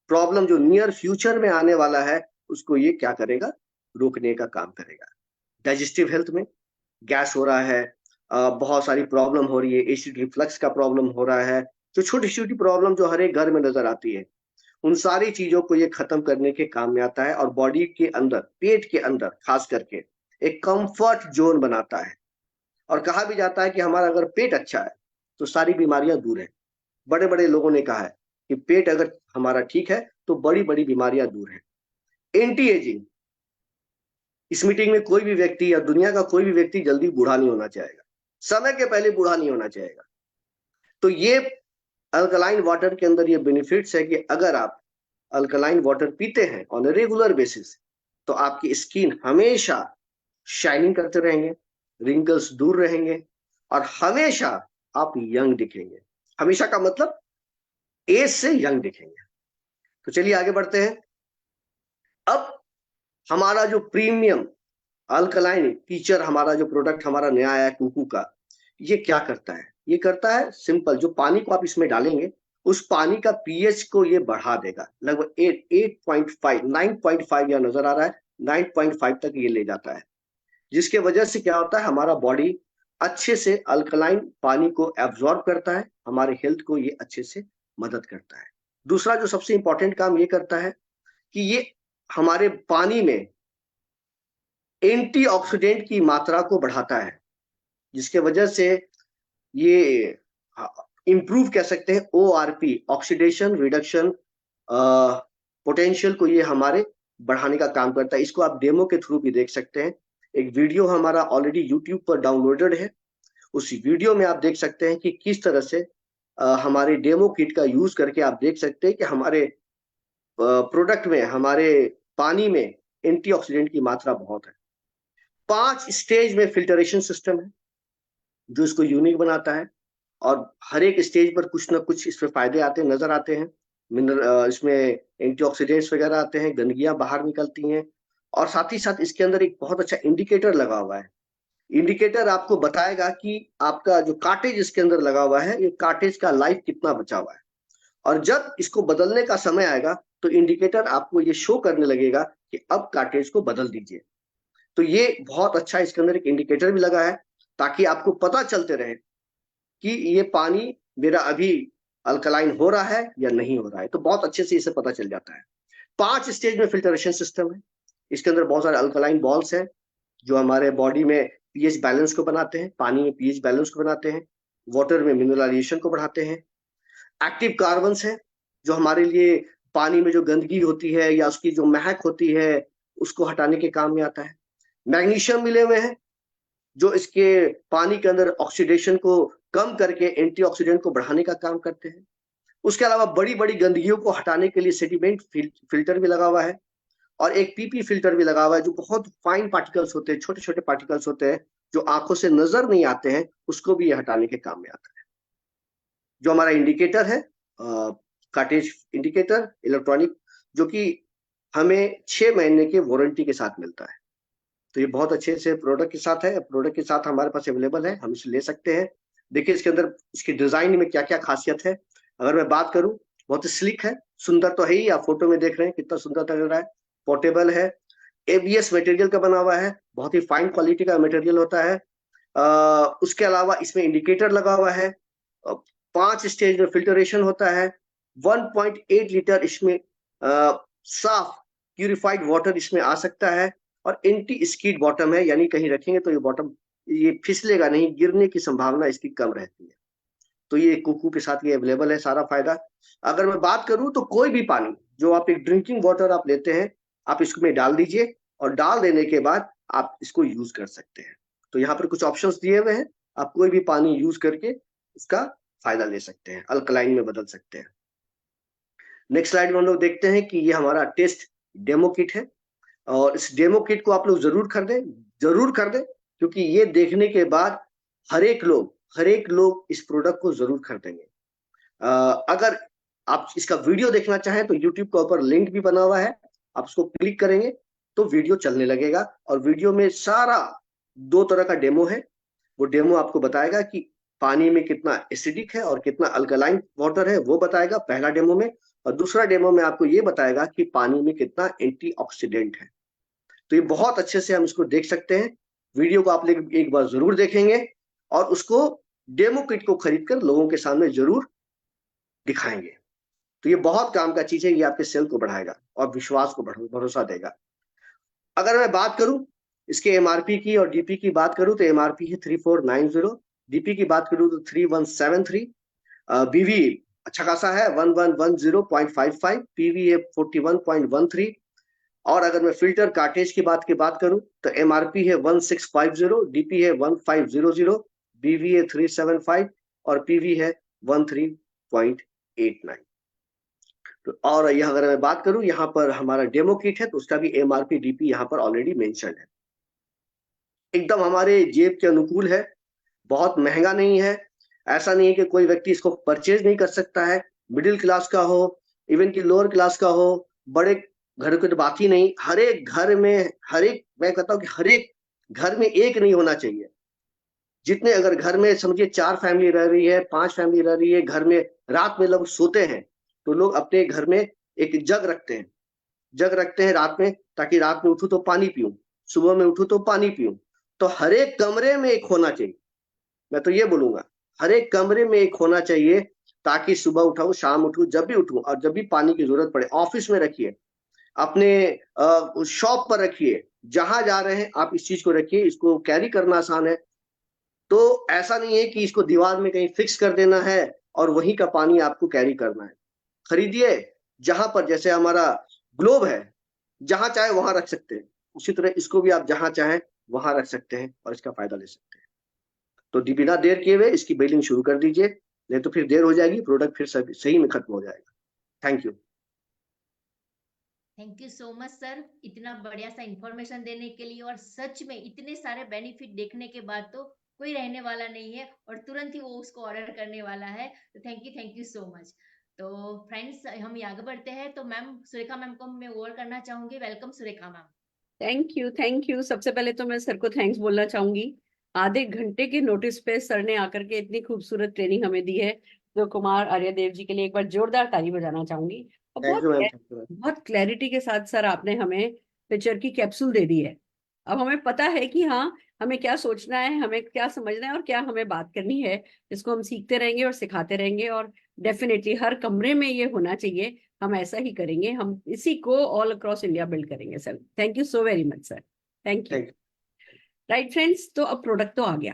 प्रॉब्लम जो नियर फ्यूचर में आने वाला है, उसको ये क्या करेगा, रोकने का काम करेगा। डाइजेस्टिव हेल्थ में गैस हो रहा है, बहुत सारी प्रॉब्लम हो रही है, एसिड रिफ्लक्स का प्रॉब्लम हो रहा है, जो छोटी छोटी प्रॉब्लम जो हर एक घर में नजर आती है, उन सारी चीजों को ये खत्म करने के काम में आता है। और बॉडी के अंदर, पेट के अंदर खास करके एक कंफर्ट जोन बनाता है। और कहा भी जाता है कि हमारा अगर पेट अच्छा है तो सारी बीमारियां दूर है। बड़े बड़े लोगों ने कहा है कि पेट अगर हमारा ठीक है तो बड़ी बड़ी बीमारियां दूर है। एंटी एजिंग, इस मीटिंग में कोई भी व्यक्ति या दुनिया का कोई भी व्यक्ति जल्दी बूढ़ा नहीं होना चाहेगा, समय के पहले बूढ़ा नहीं होना चाहेगा। तो ये अल्कलाइन वाटर के अंदर ये बेनिफिट्स है कि अगर आप अल्कलाइन वाटर पीते हैं ऑन ए रेगुलर बेसिस तो आपकी स्किन हमेशा शाइनिंग करते रहेंगे, रिंकल्स दूर रहेंगे और हमेशा आप यंग दिखेंगे। हमेशा का मतलब एज से यंग दिखेंगे। तो चलिए आगे बढ़ते हैं। अब हमारा जो प्रीमियम अल्कलाइन टीचर, हमारा जो प्रोडक्ट हमारा नया आया है कुकू का, ये क्या करता है? ये करता है सिंपल, जो पानी को आप इसमें डालेंगे उस पानी का पीएच को ये बढ़ा देगा। लगभग 8.5 9.5 यहाँ नजर आ रहा है, 9.5 तक ये ले जाता है, जिसके वजह से क्या होता है, हमारा बॉडी अच्छे से अल्कलाइन पानी को एब्जॉर्ब करता है, हमारे हेल्थ को ये अच्छे से मदद करता है। दूसरा जो सबसे इंपॉर्टेंट काम ये करता है कि ये हमारे पानी में एंटीऑक्सीडेंट की मात्रा को बढ़ाता है, जिसके वजह से ये इंप्रूव कह सकते हैं ORP, ऑक्सीडेशन रिडक्शन पोटेंशियल को ये हमारे बढ़ाने का काम करता है। इसको आप डेमो के थ्रू भी देख सकते हैं। एक वीडियो हमारा ऑलरेडी यूट्यूब पर डाउनलोडेड है, उस वीडियो में आप देख सकते हैं कि किस तरह से हमारे डेमो किट का यूज करके आप देख सकते हैं कि हमारे प्रोडक्ट में, हमारे पानी में एंटीऑक्सीडेंट की मात्रा बहुत है। 5 स्टेज में फिल्टरेशन सिस्टम है जो इसको यूनिक बनाता है, और हर एक स्टेज पर कुछ ना कुछ इसमें फायदे आते नजर आते हैं। इसमें एंटीऑक्सीडेंट्स वगैरह आते हैं, गंदगियां बाहर निकलती हैं, और साथ ही साथ इसके अंदर एक बहुत अच्छा इंडिकेटर लगा हुआ है। इंडिकेटर आपको बताएगा कि आपका जो कार्टेज इसके अंदर लगा हुआ है, ये कार्टेज का लाइफ कितना बचा हुआ है, और जब इसको बदलने का समय आएगा तो इंडिकेटर आपको ये शो करने लगेगा कि अब कार्टेज को बदल दीजिए। तो ये बहुत अच्छा, इसके अंदर एक इंडिकेटर भी लगा है ताकि आपको पता चलते रहे कि ये पानी मेरा अभी अल्कलाइन हो रहा है या नहीं हो रहा है। तो बहुत अच्छे से इसे पता चल जाता है। 5 स्टेज में फिल्टरेशन सिस्टम है। इसके अंदर बहुत सारे अल्कलाइन बॉल्स हैं जो हमारे बॉडी में पीएच बैलेंस को बनाते हैं, पानी में पीएच बैलेंस को बनाते हैं, वाटर में मिनरलाइजेशन को बढ़ाते हैं। एक्टिव कार्बन्स है जो हमारे लिए पानी में जो गंदगी होती है या उसकी जो महक होती है उसको हटाने के काम में आता है। मैग्नीशियम मिले हुए हैं जो इसके पानी के अंदर ऑक्सीडेशन को कम करके एंटीऑक्सीडेंट को बढ़ाने का काम करते हैं। उसके अलावा बड़ी बड़ी गंदगियों को हटाने के लिए सेडिमेंट फिल्टर भी लगा हुआ है, और एक पीपी फिल्टर भी लगा हुआ है जो बहुत फाइन पार्टिकल्स होते हैं, छोटे छोटे पार्टिकल्स होते हैं जो आंखों से नजर नहीं आते हैं, उसको भी ये हटाने के काम में आता है। जो हमारा इंडिकेटर है, कार्टेज इंडिकेटर इलेक्ट्रॉनिक, जो कि हमें 6 महीने के वारंटी के साथ मिलता है। तो ये बहुत अच्छे से प्रोडक्ट के साथ है, प्रोडक्ट के साथ हमारे पास अवेलेबल है, हम इसे ले सकते हैं। देखिए इसके अंदर इसकी डिजाइन में क्या क्या खासियत है। अगर मैं बात करूं, बहुत ही स्लिक है, सुंदर तो है ही, आप फोटो में देख रहे हैं कितना सुंदर लग रहा है। पोर्टेबल है, ABS मटेरियल का बना हुआ है, बहुत ही फाइन क्वालिटी का मटेरियल होता है। उसके अलावा इसमें इंडिकेटर लगा हुआ है, 5 स्टेज में फिल्टरेशन होता है, 1.8 लीटर इसमें साफ प्यूरिफाइड वाटर इसमें आ सकता है, और एंटी स्कीड बॉटम है, यानी कहीं रखेंगे तो ये बॉटम ये फिसलेगा नहीं, गिरने की संभावना इसकी कम रहती है। तो ये कुकू के साथ ये अवेलेबल है सारा फायदा। अगर मैं बात करूं तो कोई भी पानी जो आप एक ड्रिंकिंग वाटर आप लेते हैं, आप इसमें डाल दीजिए, और डाल देने के बाद आप इसको यूज कर सकते हैं। तो यहाँ पर कुछ ऑप्शंस दिए हुए हैं, आप कोई भी पानी यूज करके इसका फायदा ले सकते हैं, अल्कलाइन में बदल सकते हैं। नेक्स्ट स्लाइड में हम लोग देखते हैं कि ये हमारा टेस्ट डेमो किट है, और इस डेमो किट को आप लोग जरूर कर दें, क्योंकि ये देखने के बाद हर एक लोग इस प्रोडक्ट को जरूर खरीदेंगे। अगर आप इसका वीडियो देखना चाहें तो यूट्यूब के ऊपर लिंक भी बना हुआ है, आप उसको क्लिक करेंगे तो वीडियो चलने लगेगा, और वीडियो में सारा 2 तरह का डेमो है। वो डेमो आपको बताएगा कि पानी में कितना एसिडिक है और कितना अल्कलाइन वाटर है, वो बताएगा पहला डेमो में, और दूसरा डेमो में आपको ये बताएगा कि पानी में कितना एंटीऑक्सीडेंट है। तो ये बहुत अच्छे से हम इसको देख सकते हैं। वीडियो को आप लोग एक बार जरूर देखेंगे, और उसको डेमो किट को खरीदकर लोगों के सामने जरूर दिखाएंगे। तो ये बहुत काम का चीज है, ये आपके सेल को बढ़ाएगा और विश्वास को भरोसा देगा। अगर मैं बात करूं इसके MRP की और DP की बात करूं तो MRP है 3490, DP की बात करूं तो 3173, BV अच्छा खासा है 1110.55, PV है 41.13, और अगर मैं फिल्टर कार्टेज की बात करूं तो MRP है 1650, DP है 1500, BV है 375, और PV है 13.89। तो और यह अगर मैं बात करूं, यहाँ पर हमारा डेमो किट है तो उसका भी MRP DP यहाँ पर ऑलरेडी मेंशन है। एकदम हमारे जेब के अनुकूल है, बहुत महंगा नहीं है। ऐसा नहीं है कि कोई व्यक्ति इसको परचेज नहीं कर सकता है, मिडिल क्लास का हो, इवन की लोअर क्लास का हो, बड़े घर की तो बात ही नहीं, हर एक घर में, मैं कहता हूँ कि हर एक घर में एक नहीं होना चाहिए। जितने अगर घर में समझिए 4 फैमिली रह रही है, 5 फैमिली रह रही है, घर में रात में लोग सोते हैं तो लोग अपने घर में एक जग रखते हैं रात में, ताकि रात में उठूं तो पानी पीऊं, सुबह में उठूं तो पानी पीऊं। तो हर एक कमरे में एक होना चाहिए, मैं तो ये बोलूंगा हर एक कमरे में एक होना चाहिए, ताकि सुबह उठाऊं, शाम उठूं, जब भी उठूं, और जब भी पानी की जरूरत पड़े, ऑफिस में रखिए, अपने शॉप पर रखिए, जहां जा रहे हैं आप इस चीज को रखिए, इसको कैरी करना आसान है। तो ऐसा नहीं है कि इसको दीवार में कहीं फिक्स कर देना है और वहीं का पानी आपको कैरी करना है। खरीदिए, जहां पर जैसे हमारा ग्लोब है, जहां चाहे वहां रख सकते हैं, उसी तरह इसको भी आप जहां चाहें वहां रख सकते हैं और इसका फायदा ले सकते हैं। तो बिना देर किए हुए इसकी बिलिंग शुरू कर दीजिए, नहीं तो फिर देर हो जाएगी, प्रोडक्ट फिर सही में खत्म हो जाएगा। Thank you. Thank you so much sir, इतना बढ़िया सा इंफॉर्मेशन देने के लिए। और सच में इतने सारे बेनिफिट देखने के बाद तो कोई रहने वाला नहीं है और तुरंत ही वो उसको ऑर्डर करने वाला है। तो थैंक यू सो मच। तो फ्रेंड्स, हम आगे बढ़ते हैं। तो मैम, सुरेखा मैम को मैं ओवर करना चाहूंगी। Welcome Surekha ma'am. Thank you. सबसे पहले तो मैं सर को थैंक्स बोलना चाहूंगी। आधे घंटे के नोटिस पे सर ने आकर के इतनी खूबसूरत ट्रेनिंग हमें दी है, जो कुमार आर्यदेव जी के लिए एक बार जोरदार ताली बजाना चाहूंगी। और थैंक यू मैम। बहुत क्लैरिटी के साथ सर आपने हमें पिक्चर की कैप्सूल दे दी है। अब हमें पता है कि हाँ, हमें क्या सोचना है, हमें क्या समझना है और क्या हमें बात करनी है। इसको हम सीखते रहेंगे और सिखाते रहेंगे और डेफिनेटली हर कमरे में ये होना चाहिए। हम ऐसा ही करेंगे, हम इसी को ऑल अक्रॉस इंडिया बिल्ड करेंगे sir. Thank you so very much sir. Thank you. Right friends, तो अब प्रोडक्ट तो आ गया।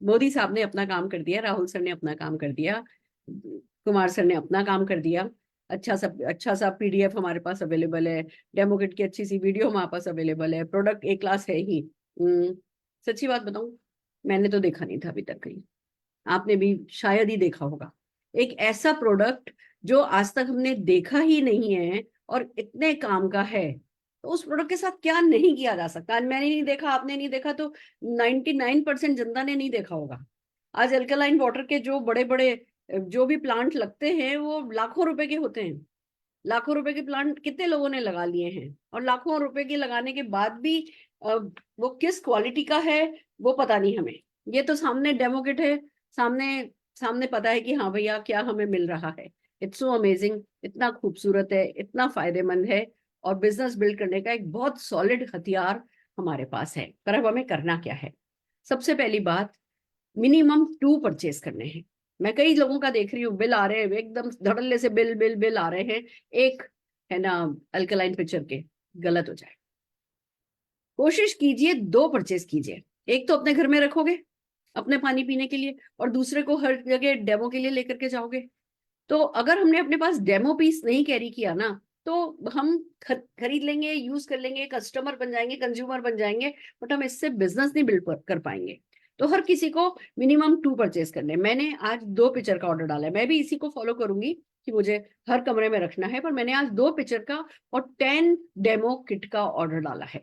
मोदी साहब ने अपना काम कर दिया, राहुल सर ने अपना काम कर दिया, कुमार सर ने अपना काम कर दिया। अच्छा सा पीडीएफ हमारे पास अवेलेबल है, डेमो किट की अच्छी सी वीडियो हमारे पास अवेलेबल है, प्रोडक्ट ए क्लास है ही। सच्ची बात बताऊं, मैंने तो देखा नहीं था अभी तक कहीं, आपने भी शायद ही देखा होगा एक ऐसा प्रोडक्ट जो आज तक हमने देखा ही नहीं है और इतने काम का है। तो उस प्रोडक्ट के साथ क्या नहीं किया जा सकता। मैंने नहीं देखा, आपने नहीं देखा, तो 99% जनता ने नहीं देखा होगा। आज अल्कलाइन वाटर के जो बड़े बड़े जो भी प्लांट लगते हैं वो लाखों रुपए के होते हैं। लाखों रुपए के प्लांट कितने लोगों ने लगा लिए हैं, और लाखों रुपए के लगाने के बाद भी वो किस क्वालिटी का है वो पता नहीं हमें। ये तो सामने डेमो किट है, सामने सामने पता है कि हाँ भैया क्या हमें मिल रहा है। इट्स सो अमेजिंग, इतना खूबसूरत है, इतना फायदेमंद है और बिजनेस बिल्ड करने का एक बहुत सॉलिड हथियार हमारे पास है। पर अब हमें करना क्या है? सबसे पहली बात, मिनिमम 2 परचेज करने हैं। मैं कई लोगों का देख रही हूँ, बिल आ रहे हैं एकदम धड़ल्ले से, बिल बिल बिल आ रहे हैं। एक है ना अल्कलाइन पिक्चर के, गलत हो जाए। कोशिश कीजिए 2 परचेज कीजिए। एक तो अपने घर में रखोगे अपने पानी पीने के लिए, और दूसरे को हर जगह डेमो के लिए लेकर के जाओगे। तो अगर हमने अपने पास डेमो पीस नहीं कैरी किया ना, तो हम खरीद लेंगे, यूज कर लेंगे, कस्टमर बन जाएंगे, कंज्यूमर बन जाएंगे, बट हम इससे बिजनेस नहीं बिल्ड कर पाएंगे। तो हर किसी को मिनिमम 2 परचेज करने। मैंने आज 2 पिक्चर का ऑर्डर डाला है, मैं भी इसी को फॉलो करूंगी कि मुझे हर कमरे में रखना है। पर मैंने आज 2 पिक्चर का और 10 डेमो किट का ऑर्डर डाला है,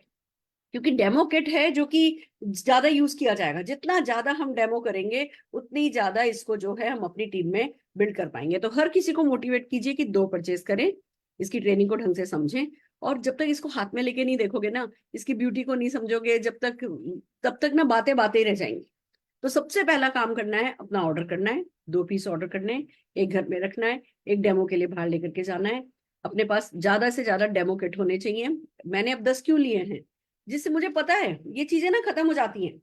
क्योंकि डेमो किट है जो कि ज्यादा यूज किया जाएगा। जितना ज्यादा हम डेमो करेंगे उतनी ज्यादा इसको जो है हम अपनी टीम में बिल्ड कर पाएंगे। तो हर किसी को मोटिवेट कीजिए कि 2 परचेज करें, इसकी ट्रेनिंग को ढंग से समझें। और जब तक इसको हाथ में लेके नहीं देखोगे ना, इसकी ब्यूटी को नहीं समझोगे तब तक ना बातें बातें रह जाएंगी। तो सबसे पहला काम करना है, अपना ऑर्डर करना है, 2 पीस ऑर्डर करने हैं, एक घर में रखना है, एक डेमो के लिए बाहर लेकर के जाना है। अपने पास ज्यादा से ज्यादा डेमो किट होने चाहिए। मैंने अब 10 क्यों लिए हैं, जिससे मुझे पता है ये चीजें ना खत्म हो जाती हैं।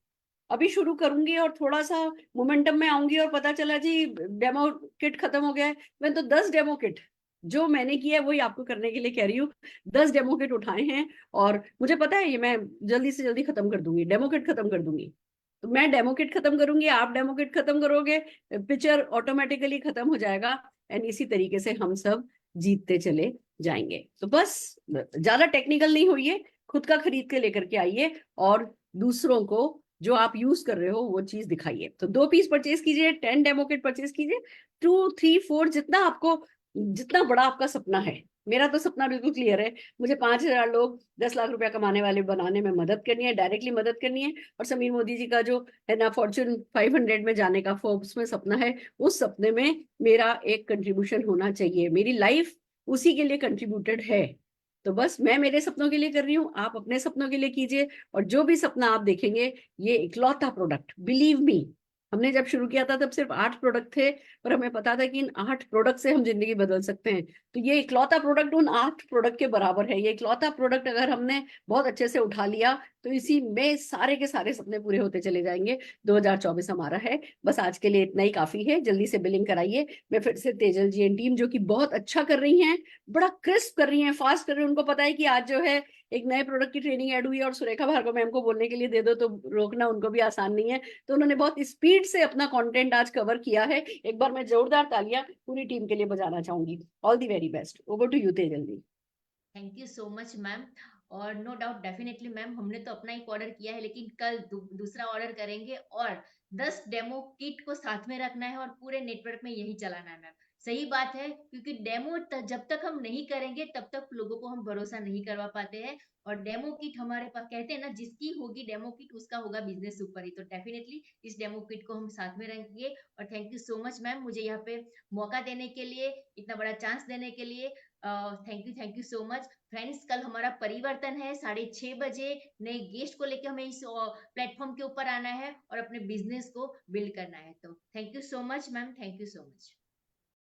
अभी शुरू करूंगी और थोड़ा सा मोमेंटम में आऊंगी और पता चला जी डेमो किट खत्म हो गया है, मैं तो 10 डेमो किट जो मैंने किया है वही आपको करने के लिए कह रही हूँ। 10 डेमो किट उठाए हैं और मुझे पता है ये मैं जल्दी से जल्दी खत्म कर दूंगी, डेमो किट खत्म कर दूंगी। तो मैं डेमो किट खत्म करूंगी, आप डेमो किट खत्म करोगे, पिक्चर ऑटोमेटिकली खत्म हो जाएगा। एंड इसी तरीके से हम सब जीतते चले जाएंगे। तो बस ज्यादा टेक्निकल नहीं होइए, खुद का खरीद के लेकर के आइए और दूसरों को जो आप यूज कर रहे हो वो चीज दिखाइए। तो 2 पीस परचेज कीजिए, 10 डेमो किट परचेज कीजिए, 2, 3, 4 जितना बड़ा आपका सपना है। मेरा तो सपना बिल्कुल क्लियर है, मुझे 5,000 लोग 10 लाख रुपया कमाने वाले बनाने में मदद करनी है, डायरेक्टली मदद करनी है। और समीर मोदी जी का जो है ना फॉर्च्यून 500 में जाने का फोर्ब्स में सपना है, उस सपने में मेरा एक कंट्रीब्यूशन होना चाहिए। मेरी लाइफ उसी के लिए कंट्रीब्यूटेड है। तो बस मैं मेरे सपनों के लिए कर रही हूँ, आप अपने सपनों के लिए कीजिए। और जो भी सपना आप देखेंगे, ये इकलौता प्रोडक्ट, बिलीव मी, हमने जब शुरू किया था तब सिर्फ 8 प्रोडक्ट थे, पर हमें पता था कि इन 8 प्रोडक्ट से हम जिंदगी बदल सकते हैं। तो ये इकलौता प्रोडक्ट उन 8 प्रोडक्ट के बराबर है। ये इकलौता प्रोडक्ट अगर हमने बहुत अच्छे से उठा लिया तो इसी में सारे के सारे सपने पूरे होते चले जाएंगे। 2024 हमारा है। बस आज के लिए इतना ही काफी है। जल्दी से बिलिंग कराइए। मैं फिर से तेजल जी एंड टीम जो कि बहुत अच्छा कर रही हैं, बड़ा क्रिस्प कर रही हैं, फास्ट कर रही हैं। उनको पता है कि आज जो है एक नए प्रोडक्ट की ट्रेनिंग ऐड हुई है और सुरेखा भार्गव मैम को बोलने के लिए दे दो तो रोकना उनको भी आसान नहीं है। तो उन्होंने बहुत स्पीड से अपना कंटेंट आज कवर किया है। एक बार मैं जोरदार तालियां पूरी टीम के लिए बजाना चाहूंगी। All the very best. Over to you Tejal ji. Thank you so much ma'am. और नो डाउट डेफिनेटली मैम, हमने तो अपना एक ऑर्डर किया है, लेकिन कल दूसरा ऑर्डर करेंगे और 10 डेमो किट को साथ में रखना है और पूरे नेटवर्क में यही चलाना है मैम। सही बात है, क्योंकि डेमो जब तक हम नहीं करेंगे तब तक लोगों को हम भरोसा नहीं करवा पाते हैं। और डेमो किट हमारे पास, कहते हैं ना, जिसकी होगी डेमो किट उसका होगा बिजनेस सुपर ही। तो डेफिनेटली इस डेमो किट को हम साथ में रखेंगे। और thank you so much ma'am, मुझे यहाँ पे मौका देने के लिए, इतना बड़ा चांस देने के लिए। Thank you so much friends. कल हमारा परिवर्तन है 6:30 बजे। नए गेस्ट को लेकर हमें इस प्लेटफॉर्म के ऊपर आना है और अपने बिजनेस को बिल्ड करना है। तो thank you so much ma'am, thank you so much.